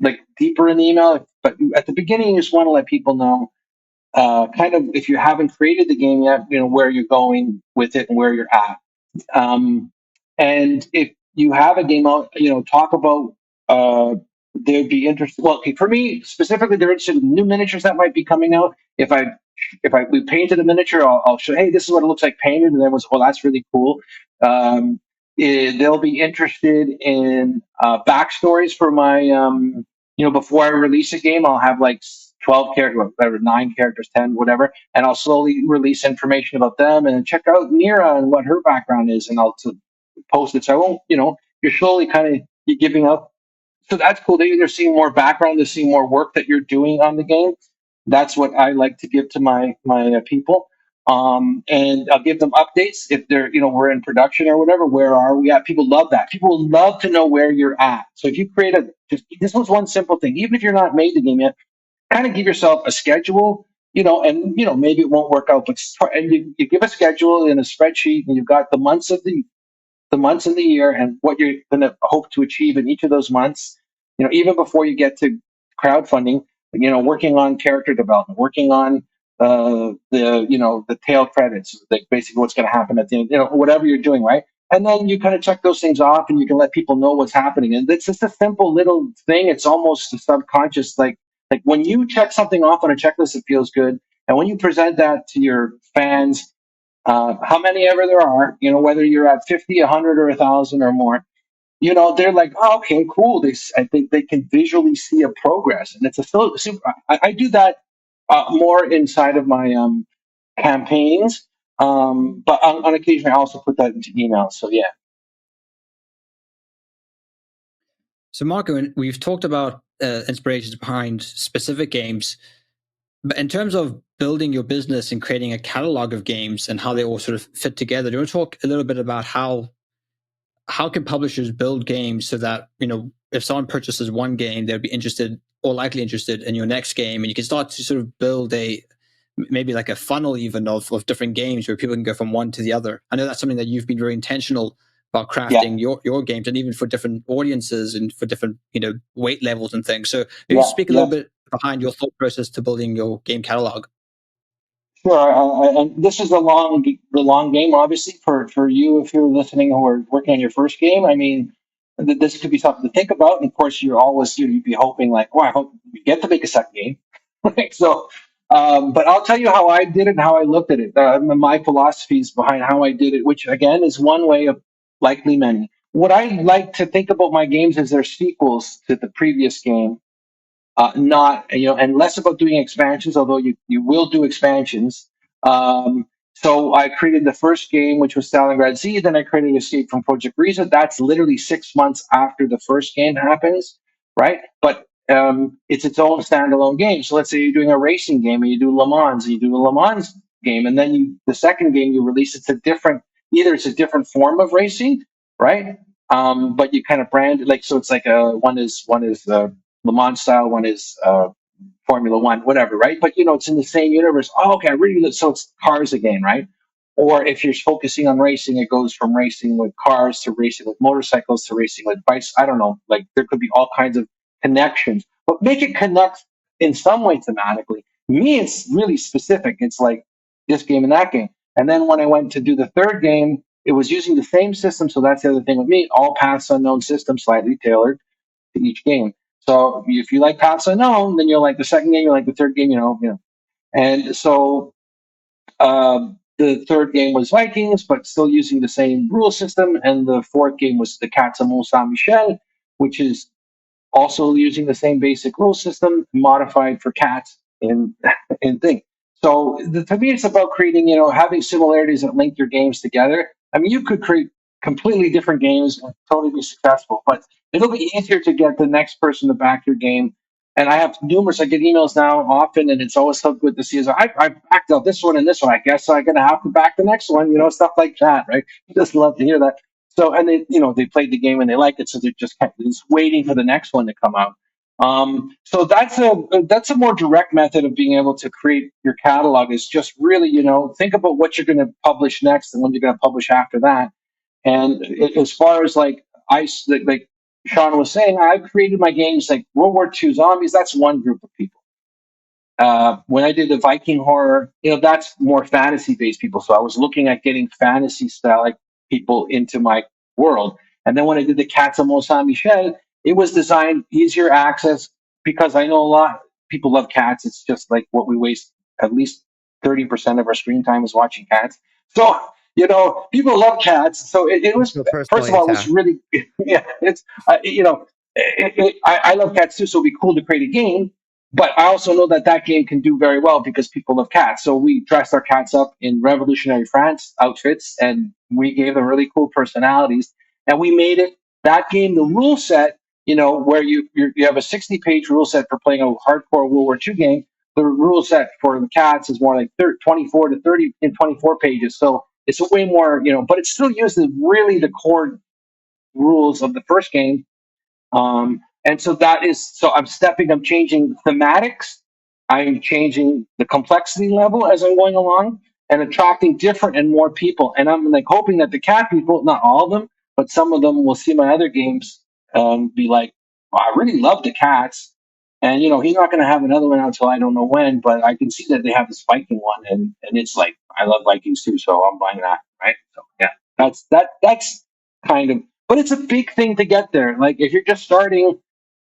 like deeper in the email, but at the beginning, you just want to let people know kind of if you haven't created the game yet, where you're going with it and where you're at. And if you have a game out, talk about they'd be interested. Well, okay, for me specifically, they're interested in new miniatures that might be coming out. If we painted a miniature, I'll show. Hey, this is what it looks like painted, and then was well, that's really cool. They'll be interested in backstories for my. Before I release a game, I'll have like 12 characters, whatever, 9 characters, 10, whatever, and I'll slowly release information about them and check out Mira and what her background is, and I'll post it. So I won't, you're slowly kind of you're giving up. So that's cool. They're seeing more background, they're seeing more work that you're doing on the game. That's what I like to give to my people. And I'll give them updates if they're, we're in production or whatever. Where are we at? People love that. People love to know where you're at. So if you create this was one simple thing. Even if you're not made the game yet, kind of give yourself a schedule, and maybe it won't work out, but and you give a schedule in a spreadsheet, and you've got the months in the year and what you're going to hope to achieve in each of those months. Even before you get to crowdfunding, working on character development, working on the tail credits, like basically what's going to happen at the end, whatever you're doing, right? And then you kind of check those things off, and you can let people know what's happening. And it's just a simple little thing. It's almost a subconscious, like when you check something off on a checklist, it feels good. And when you present that to your fans, how many ever there are, whether you're at 50, 100, or 1,000 or more, they're like, oh, okay, cool. I think they can visually see a progress, and it's a super. I do that more inside of my campaigns, but on occasion I also put that into emails. So yeah. So Marco, we've talked about inspirations behind specific games, but in terms of building your business and creating a catalog of games and how they all sort of fit together, do you want to talk a little bit about how can publishers build games so that, if someone purchases one game, they'll be interested or likely interested in your next game, and you can start to sort of build maybe like a funnel even of different games where people can go from one to the other. I know that's something that you've been very intentional about crafting your games, and even for different audiences and for different, weight levels and things. So maybe speak a little bit behind your thought process to building your game catalog. Sure, and this is the long game, obviously, for you if you're listening or working on your first game. I mean, this could be something to think about. And of course, you'd be hoping like, oh, I hope we get to make a second game, right? So, but I'll tell you how I did it and how I looked at it. My philosophies behind how I did it, which again is one way of likely many. What I like to think about my games is they're sequels to the previous game, not and less about doing expansions, although you will do expansions. So I created the first game, which was Stalingrad Z. Then I created Escape from Project Riza. That's literally 6 months after the first game happens, right? But it's its own standalone game. So let's say you're doing a racing game and you do Le Mans, and you do a Le Mans game, and then the second game you release, it's a different form of racing, right? But you kind of brand it so it's like one is Le Mans style, one is Formula One, whatever, right? But it's in the same universe. Oh, okay, I really so it's cars again, right? Or if you're focusing on racing, it goes from racing with cars to racing with motorcycles to racing with bikes. I don't know. Like there could be all kinds of connections, but make it connect in some way thematically. Me, it's really specific. It's like this game and that game. And then when I went to do the third game, it was using the same system. So that's the other thing with me. All paths unknown system, slightly tailored to each game. So if you like Paths Unknown, then you'll like the second game, you'll like the third game, And so the third game was Vikings, but still using the same rule system. And the fourth game was the Cats of Mont Saint Michel, which is also using the same basic rule system modified for cats in thing. So to me, it's about creating, having similarities that link your games together. I mean, you could create completely different games and totally be successful, but it'll be easier to get the next person to back your game. And I have numerous, I get emails now often, and it's always so good to see. Is I backed out this one and this one. I guess I'm going to have to back the next one, stuff like that, right? Just love to hear that. So, and they played the game and they like it, so they're just waiting for the next one to come out. So that's a more direct method of being able to create your catalog. Is just really, think about what you're going to publish next and when you're going to publish after that. And as far as like Sean was saying, I've created my games like World War II zombies. That's one group of people. When I did the Viking horror, that's more fantasy based people. So I was looking at getting fantasy style like people into my world. And then when I did the Cats of Mont Saint Michel, it was designed easier access because I know a lot people love cats. It's just like what we waste at least 30% of our screen time is watching cats. So, people love cats. So it was, So first personally of all, it was attacked. really, yeah, I love cats too. So it'd be cool to create a game, but I also know that game can do very well because people love cats. So we dressed our cats up in Revolutionary France outfits and we gave them really cool personalities. And we made it that game, the rule set, where you have a 60-page rule set for playing a hardcore World War II game. The rule set for the cats is more like 24 to 30 in 24 pages. So it's way more, but it still uses really the core rules of the first game, and so I'm changing thematics, I'm changing the complexity level as I'm going along and attracting different and more people. And I'm like hoping that the cat people, not all of them, but some of them will see my other games and be like, "Wow, I really love the cats. And he's not going to have another one until I don't know when, but I can see that they have this Viking one, and it's like I love Vikings too, so I'm buying that, right? So yeah, that's kind of, but it's a big thing to get there. Like if you're just starting,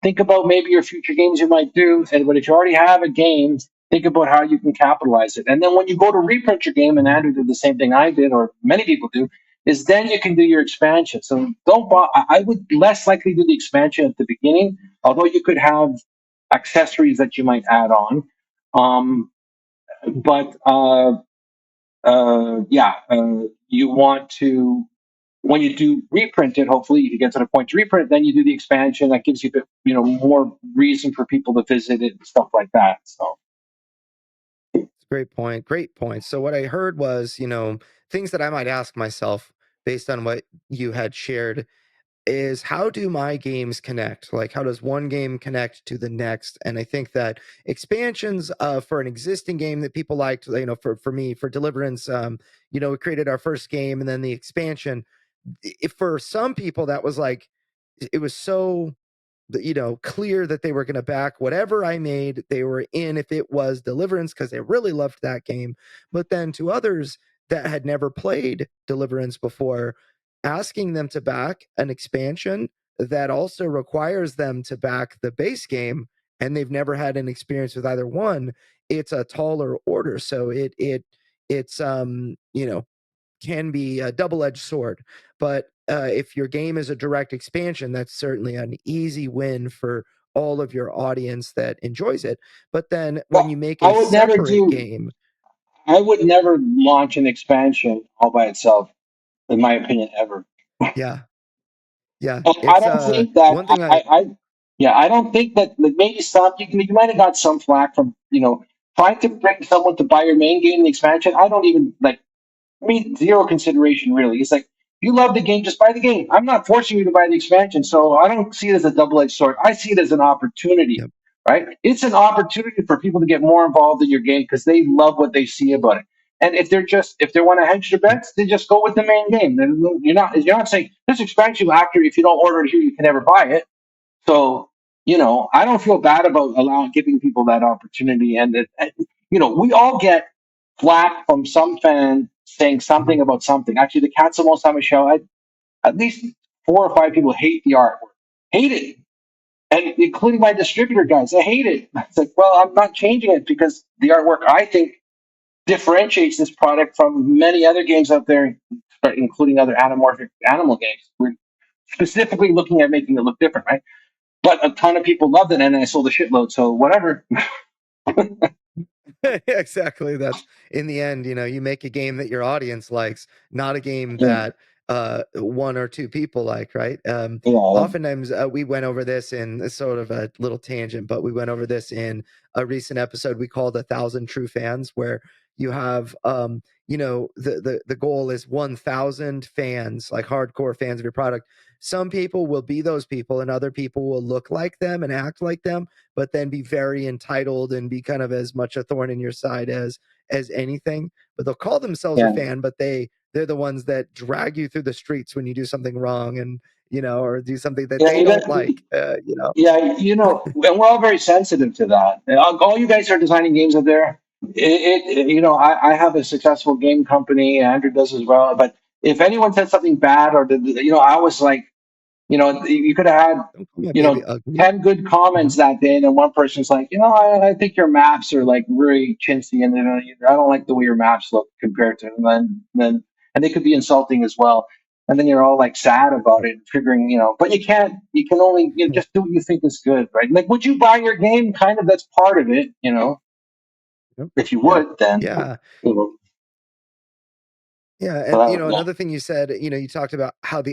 think about maybe your future games you might do. But if you already have a game, think about how you can capitalize it. And then when you go to reprint your game, and Andrew did the same thing I did, or many people do, is then you can do your expansion. So don't buy, I would less likely do the expansion at the beginning, although you could have accessories that you might add on. But you want to, when you do reprint it, hopefully you get to the point to reprint, then you do the expansion. That gives you a bit, more reason for people to visit it and stuff like that. So Great point. Great point. So what I heard was, things that I might ask myself based on what you had shared is how do my games connect? Like how does one game connect to the next? And I think that expansions for an existing game that people liked, for me, for Deliverance, we created our first game and then the expansion. If for some people that was like it was so clear that they were going to back whatever I made. They were in if it was Deliverance because they really loved that game. But then to others that had never played Deliverance before, asking them to back an expansion that also requires them to back the base game, and they've never had an experience with either one, it's a taller order. So it's can be a double-edged sword. But if your game is a direct expansion, that's certainly an easy win for all of your audience that enjoys it. But then when well, you make I a would never separate do. game, I would never launch an expansion all by itself, in my opinion, ever. yeah, yeah, And I it's don't think that one thing yeah, I don't think that, like, maybe some you might have got some flack from trying to bring someone to buy your main game in the expansion. I don't even like. I mean, zero consideration really. It's like you love the game, just buy the game. I'm not forcing you to buy the expansion, so I don't see it as a double-edged sword. I see it as an opportunity, Yep. right? It's an opportunity for people to get more involved in your game because they love what they see about it. And if they want to hedge their bets, they just go with the main game. Then you're not saying this expansion after if you don't order it here, you can never buy it. So, I don't feel bad about giving people that opportunity. And we all get flack from some fan saying something Mhm. about something. Actually, the Cats of Mont Saint Michel, at least 4 or 5 people hate the artwork, hate it. and including my distributor guys. I hate it. It's like, well, I'm not changing it because the artwork, I think, differentiates this product from many other games out there, including other anamorphic animal games. We're specifically looking at making it look different, right? But a ton of people loved it, and I sold a shitload. So whatever. Exactly. That's in the end, you make a game that your audience likes, not a game Yeah, that one or two people like, right? yeah, Oftentimes we went over this in sort of a little tangent, but we went over this in a recent episode we called 1,000 True Fans, where you have the goal is 1,000 fans, like hardcore fans of your product. Some people will be those people and other people will look like them and act like them, but then be very entitled and be kind of as much a thorn in your side as anything. But they'll call themselves a yeah. fan, but they're the ones that drag you through the streets when you do something wrong, and or do something that Yeah, they you don't got. like. Yeah, and we're all very sensitive to that. And all you guys are designing games out there. I have a successful game company. Andrew does as well. But if anyone said something bad, or I was like, you could have had, Don't call my baby ugly. 10 good comments that day, and then one person's like, I think your maps are like really chintzy, and I don't like the way your maps look compared to, and they could be insulting as well. And then you're all like sad about it, figuring, but you can only, just do what you think is good, right? Like, would you buy your game? Kind of, that's part of it, Yep. if you Yep. would, then, Yeah. you know, Yeah, so and yeah, another thing you said, you talked about how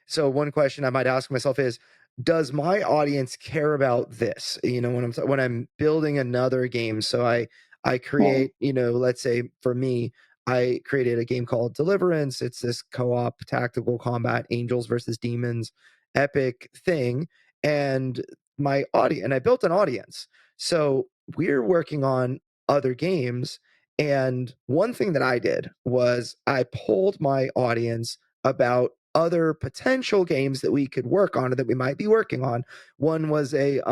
so one question I might ask myself is, does my audience care about this? When I'm building another game, so I yeah, create, let's say for me, I created a game called Deliverance. It's this co-op tactical combat angels versus demons epic thing, and my audience, and I built an audience. So we're working on other games, and one thing that I did was I polled my audience about other potential games that we could work on or that we might be working on. One was a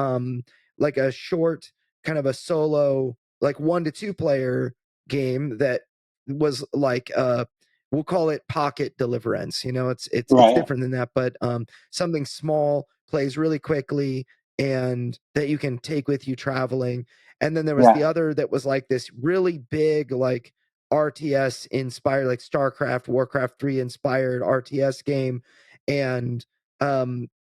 like a short kind of a solo, like 1 to 2 player game that was like we'll call it pocket deliverance. It's right, different than that, but something small, plays really quickly, and that you can take with you traveling. And then there was the yeah, other that was like this really big, like RTS inspired, like StarCraft, Warcraft 3 inspired RTS game. And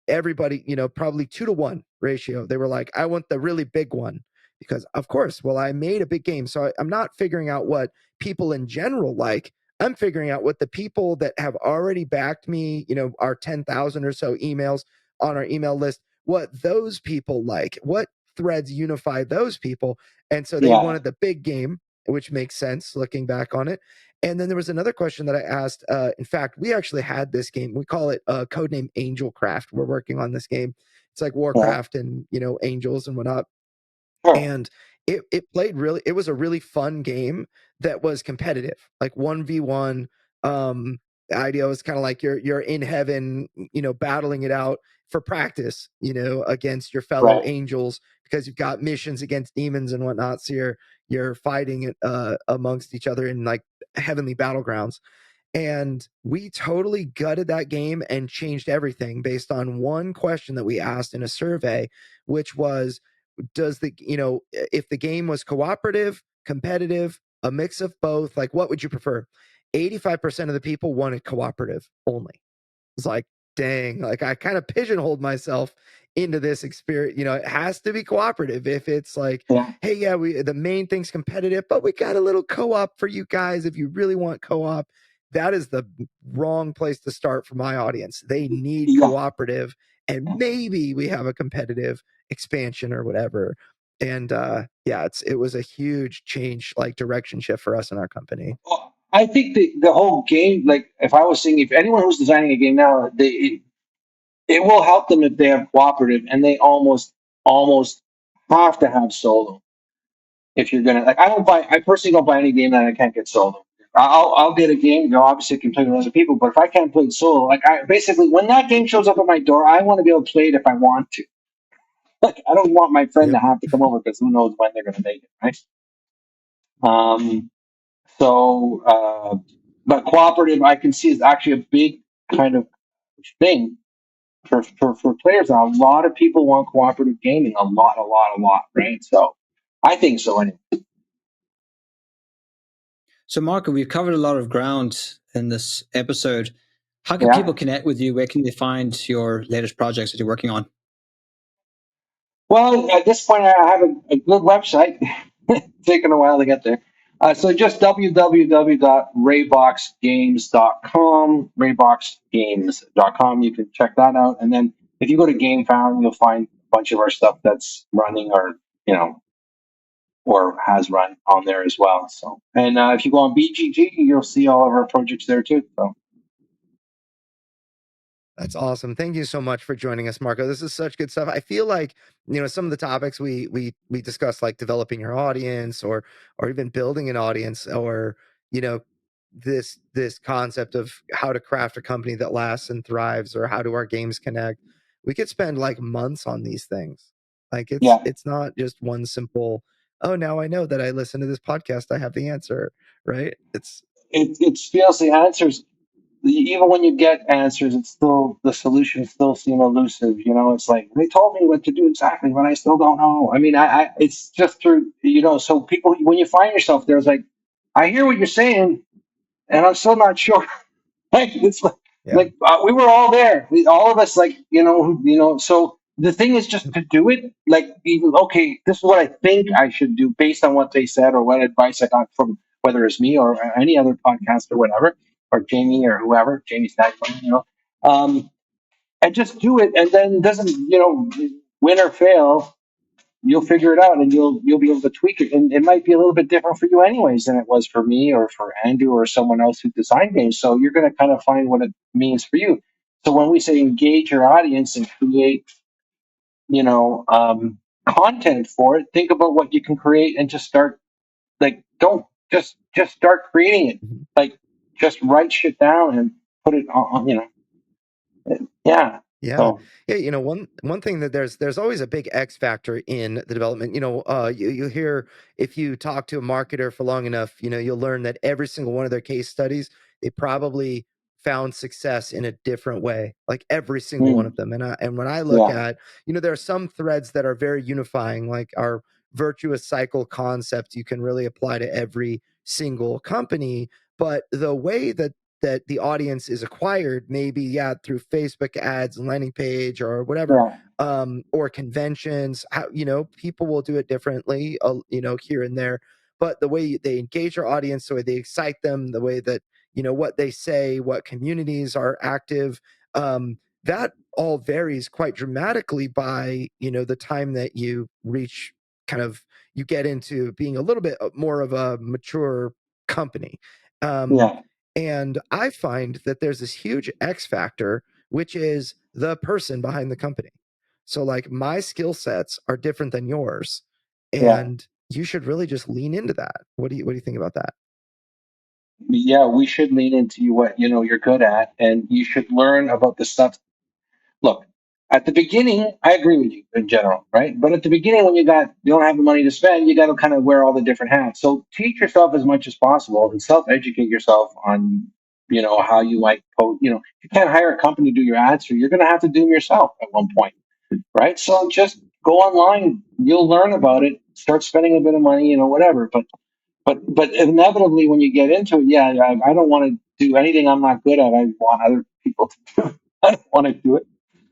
everybody, probably 2-to-1 ratio. They were like, I want the really big one. Because of course, well, I made a big game. So I'm not figuring out what people in general like. I'm figuring out what the people that have already backed me, our 10,000 or so emails on our email list, what those people like, what threads unify those people. And so they yeah, wanted the big game, which makes sense looking back on it. And then there was another question that I asked. In fact, we actually had this game. We call it codename Angelcraft. We're working on this game. It's like yeah, Warcraft and angels and whatnot. sure, And it played really. It was a really fun game that was competitive, like 1v1. The idea was kind of like you're in heaven, battling it out for practice, against your fellow right, angels, because you've got missions against demons and whatnot. So you're fighting it amongst each other in like heavenly battlegrounds. And we totally gutted that game and changed everything based on one question that we asked in a survey, which was, does if the game was cooperative, competitive, a mix of both, like what would you prefer? 85% of the people wanted cooperative only. It's like, dang, like I kind of pigeonholed myself into this experience. It has to be cooperative. If it's like, yeah, hey, yeah, the main thing's competitive, but we got a little co-op for you guys if you really want co-op. That is the wrong place to start for my audience. They need yeah. cooperative, and maybe we have a competitive expansion or whatever. And yeah, it was a huge change, like direction shift for us in our company. Well, I think the whole game, like if I was saying, if anyone who's designing a game now, it will help them if they have cooperative, and they almost have to have solo. If you're gonna like, I personally don't buy any game that I can't get solo. I'll get a game, obviously I can play with other people, but if I can't play it solo, like I basically when that game shows up at my door, I want to be able to play it if I want to. Like I don't want my friend to Yep. have to come over because who knows when they're gonna make it, right? Um, so, but cooperative, I can see is actually a big kind of thing for players now. A lot of people want cooperative gaming, a lot, right? So I think so anyway. So, Marco, we've covered a lot of ground in this episode. How can people Yeah. connect with you? Where can they find your latest projects that you're working on? Well, at this point, I have a good website. Taking a while to get there. So just www.rayboxgames.com, rayboxgames.com. You can check that out. And then if you go to GameFound, you'll find a bunch of our stuff that's running or has run on there as well. So, and if you go on BGG, you'll see all of our projects there too. So. That's awesome. Thank you so much for joining us, Marco. This is such good stuff. I feel like, some of the topics we discussed, like developing your audience or even building an audience, or, this concept of how to craft a company that lasts and thrives, or how do our games connect. We could spend like months on these things. Like Yeah, it's not just one simple, oh, now I know that I listen to this podcast, I have the answer, right? it feels the answers. Even when you get answers, it's still the solutions still seem elusive. It's like they told me what to do exactly, but I still don't know. I mean, it's just through. So people, when you find yourself there, it's like, I hear what you're saying, and I'm still not sure. Like it's Yeah. we were all there, all of us. Like So the thing is just to do it. Like even okay, this is what I think I should do based on what they said or what advice I got from whether it's me or any other podcast or whatever, or Jamie or whoever, Jamie's dad, and just do it. And then doesn't win or fail, you'll figure it out and you'll be able to tweak it, and it might be a little bit different for you anyways than it was for me or for Andrew or someone else who designed games. So you're going to kind of find what it means for you. So when we say engage your audience and create content for it, think about what you can create and just start. Like don't just start creating it. Mhm. Like just write shit down and put it on. Yeah. Yeah. So Yeah, one thing that there's always a big X factor in the development. You hear, if you talk to a marketer for long enough, you'll learn that every single one of their case studies, they probably found success in a different way, like every single one of them. And when I look yeah, at, there are some threads that are very unifying, like our virtuous cycle concept you can really apply to every single company, but the way that the audience is acquired, maybe through Facebook ads and landing page or whatever, yeah, or conventions. How people will do it differently, here and there, but the way they engage their audience, the way they excite them, the way that what they say, what communities are active, that all varies quite dramatically by the time that you reach, kind of, you get into being a little bit more of a mature company. um, yeah, and I find that there's this huge X factor, which is the person behind the company. So, like, my skill sets are different than yours, yeah. and you should really just lean into that. What do you think about that? Yeah, we should lean into what you're good at, and you should learn about the stuff. Look, at the beginning, I agree with you in general, right? But at the beginning, when you don't have the money to spend, you got to kind of wear all the different hats. So teach yourself as much as possible and self-educate yourself on how you might post. You can't hire a company to do your ads, so you're going to have to do them yourself at one point, right? So just go online, you'll learn about it, start spending a bit of money, whatever. But inevitably, when you get into it, yeah, I don't want to do anything I'm not good at. I want other people to do it. I don't want to do it.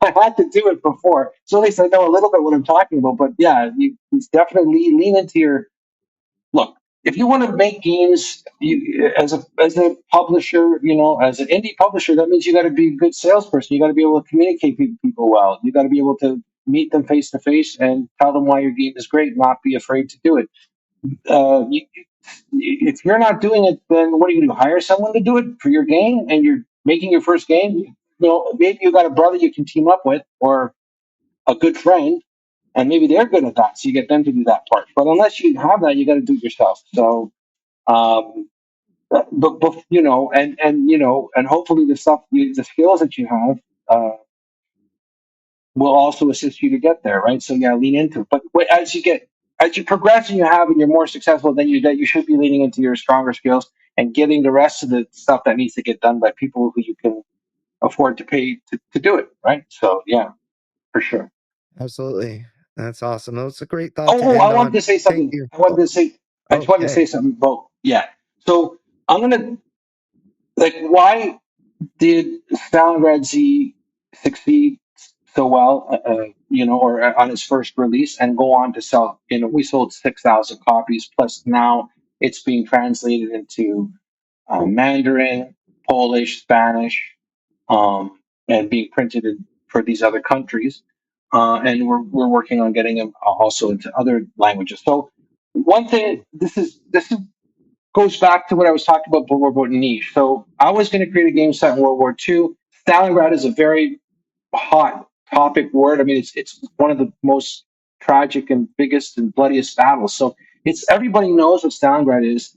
I had to do it before, so at least I know a little bit what I'm talking about. But yeah, it's definitely lean into your look. If you want to make games, as a publisher, as an indie publisher, that means you got to be a good salesperson. You got to be able to communicate with people well. You got to be able to meet them face to face and tell them why your game is great. Not be afraid to do it. If you're not doing it, then what are you going to do? Hire someone to do it for your game, and you're making your first game. Maybe you got a brother you can team up with, or a good friend, and maybe they're good at that, so you get them to do that part. But unless you have that, you got to do it yourself. So, and hopefully the skills that you have. Will also assist you to get there, right? So yeah, lean into it. But as you progress and you're more successful, then you should be leaning into your stronger skills and getting the rest of the stuff that needs to get done by people who you can afford to pay to do it, right? So yeah, for sure. Absolutely. That's awesome. That's a great thought to I end wanted on. to say Thank something. you. I just wanted to say Okay. something about, yeah. So I'm gonna, like, why did Stalingrad Z succeed so well, or on its first release and go on to sell? We sold 6,000 copies. Plus now it's being translated into Mandarin, Polish, Spanish, and being printed for these other countries. And we're working on getting them also into other languages. So one thing, this is goes back to what I was talking about before about niche. So I was going to create a game set in World War II. Stalingrad is a very hot topic word. I mean, it's one of the most tragic and biggest and bloodiest battles. So it's everybody knows what Stalingrad is.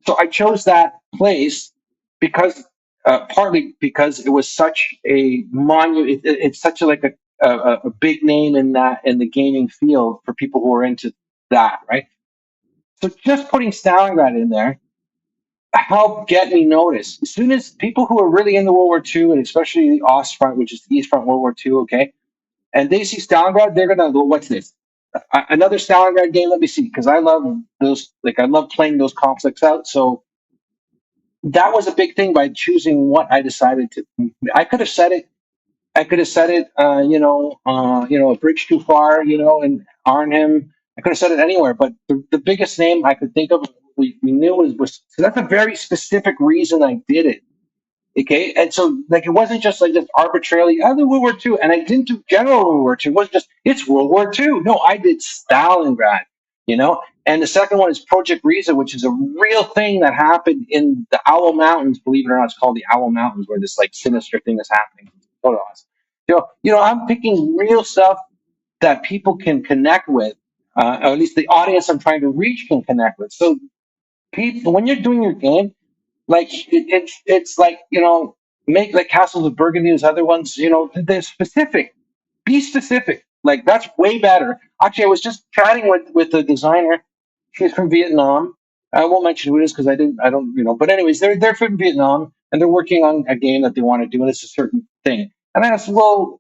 So I chose that place because partly because it was such a monument. It's such a big name in the gaming field for people who are into that, right? So just putting Stalingrad in there helped get me noticed. As soon as people who are really into World War II, and especially the Ostfront, which is the East Front World War II, okay, and they see Stalingrad, they're gonna go, "What's this? Another Stalingrad game? Let me see," because I love those. Like I love playing those conflicts out. So that was a big thing by choosing what I decided to. I could have said it. I could have said it. A bridge too far. In Arnhem. I could have said it anywhere. But the biggest name I could think of, we knew was. So that's a very specific reason I did it. Okay, and so like it wasn't just like just arbitrarily the World War II, and I didn't do General World War II. It wasn't just it's World War II. No, I did Stalingrad. And the second one is Project Riza, which is a real thing that happened in the Owl Mountains. Believe it or not, it's called the Owl Mountains, where this like sinister thing is happening. Totally awesome. I'm picking real stuff that people can connect with, or at least the audience I'm trying to reach can connect with. So people, when you're doing your game, like it's like make like Castles of Burgundy, those other ones. They're specific. Be specific. Like that's way better. Actually, I was just chatting with the designer. She's from Vietnam. I won't mention who it is because I don't. But anyways, they're from Vietnam and they're working on a game that they want to do, and it's a certain thing. And I asked, well,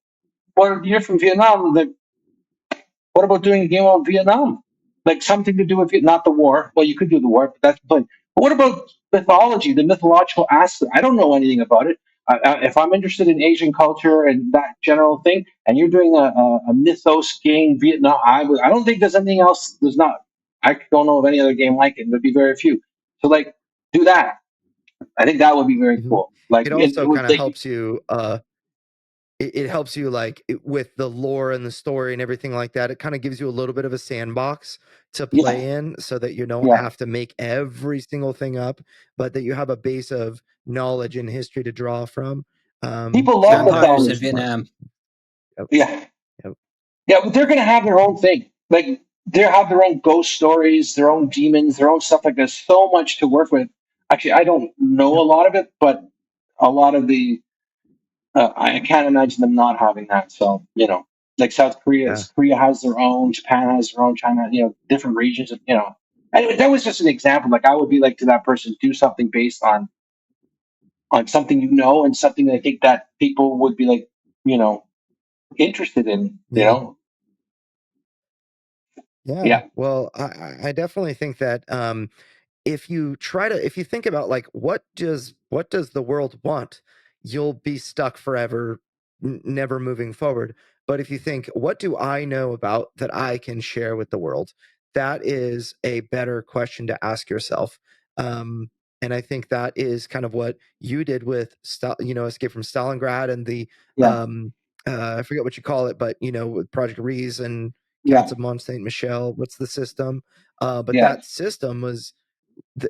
you're from Vietnam. What about doing a game about Vietnam? Like something to do with not the war. Well, you could do the war, but that's the point. But what about mythology, the mythological aspect? I don't know anything about it. If I'm interested in Asian culture and that general thing, and you're doing a mythos game, Vietnam, I don't think there's anything else. There's not. I don't know of any other game like it. There'd be very few. So, like, do that. I think that would be very Mhm. cool. Like, It it also kind would of like, helps you. It helps you with the lore and the story and everything like that. It kind of gives you a little bit of a sandbox to yeah, play in, so that you don't yeah. have to make every single thing up, but that you have a base of knowledge and history to draw from. People So love I think that's Vampires really in mythology. smart. Vietnam. Yep. Yeah. Yep. Yeah, but they're gonna have their own thing. Like they have their own ghost stories, their own demons, their own stuff like this. So much to work with. Actually, I don't know a Yep. lot of it, but a lot of the I can't imagine them not having that. So like South Korea, Yeah. Korea has their own, Japan has their own, China, different regions. Anyway, that was just an example. Like I would be like to that person, do something based on something and something I think that people would be like, you know, interested in. Yeah. Yeah. Yeah, Well, I definitely think that if you think about like what does the world want, you'll be stuck forever, never moving forward. But if you think, what do I know about that I can share with the world, that is a better question to ask yourself. And I think that is kind of what you did with Escape from Stalingrad and the yeah, I forget what you call it, but with Project Reese and Cats yeah, of Mont Saint Michel. What's the system? But yeah. that system was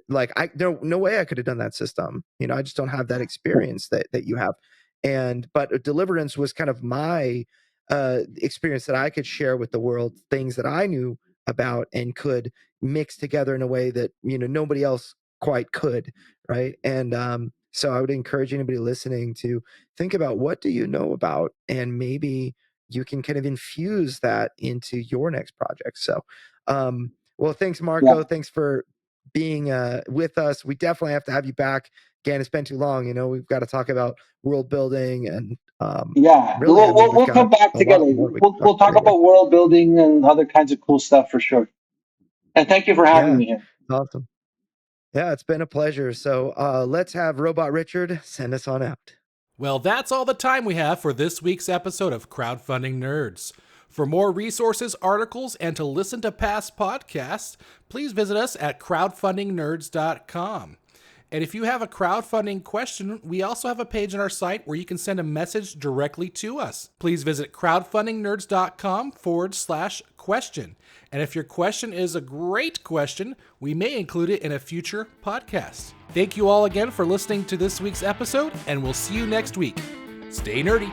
like I no way I could have done that system. I just don't have that experience that you have. But Deliverance was kind of my experience that I could share with the world, things that I knew about and could mix together in a way that nobody else quite could, right? And so I would encourage anybody listening to think about, what do you know about, and maybe you can kind of infuse that into your next project. So well, thanks, Yeah. Marco. Thanks for being with us. We definitely have to have you back can't spend too long. We've got to talk about world building and Yeah, really, I mean, we've we'll got come back a lot together. more we can We'll talk about here. about world building and other kinds of cool stuff for sure. And thank you for having Yeah, me here. awesome. Yeah, it's been a pleasure. So let's have Robot Richard send us on out. Well, that's all the time we have for this week's episode of Crowdfunding Nerds. For more resources, articles, and to listen to past podcasts, please visit us at crowdfundingnerds.com. And if you have a crowdfunding question, we also have a page on our site where you can send a message directly to us. Please visit crowdfundingnerds.com/question. And if your question is a great question, we may include it in a future podcast. Thank you all again for listening to this week's episode, and we'll see you next week. Stay nerdy.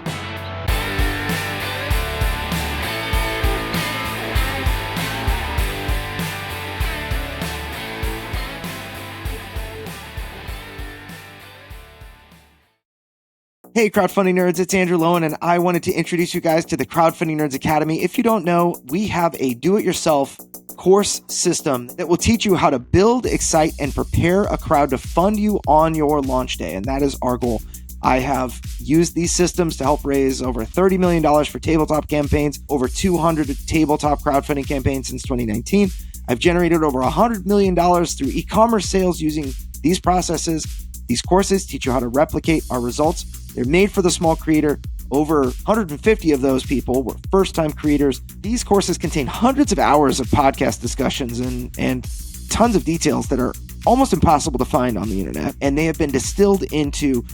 Hey, Crowdfunding Nerds, it's Andrew Lowen, and I wanted to introduce you guys to the Crowdfunding Nerds Academy. If you don't know, we have a do-it-yourself course system that will teach you how to build, excite, and prepare a crowd to fund you on your launch day, and that is our goal. I have used these systems to help raise over $30 million for tabletop campaigns, over 200 tabletop crowdfunding campaigns since 2019. I've generated over $100 million through e-commerce sales using these processes. These courses teach you how to replicate our results. They're made for the small creator. Over 150 of those people were first-time creators. These courses contain hundreds of hours of podcast discussions and tons of details that are almost impossible to find on the internet. And they have been distilled into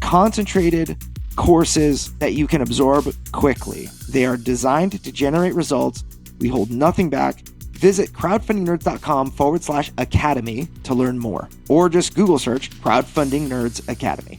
concentrated courses that you can absorb quickly. They are designed to generate results. We hold nothing back. Visit crowdfundingnerds.com/academy to learn more, or just Google search Crowdfunding Nerds Academy.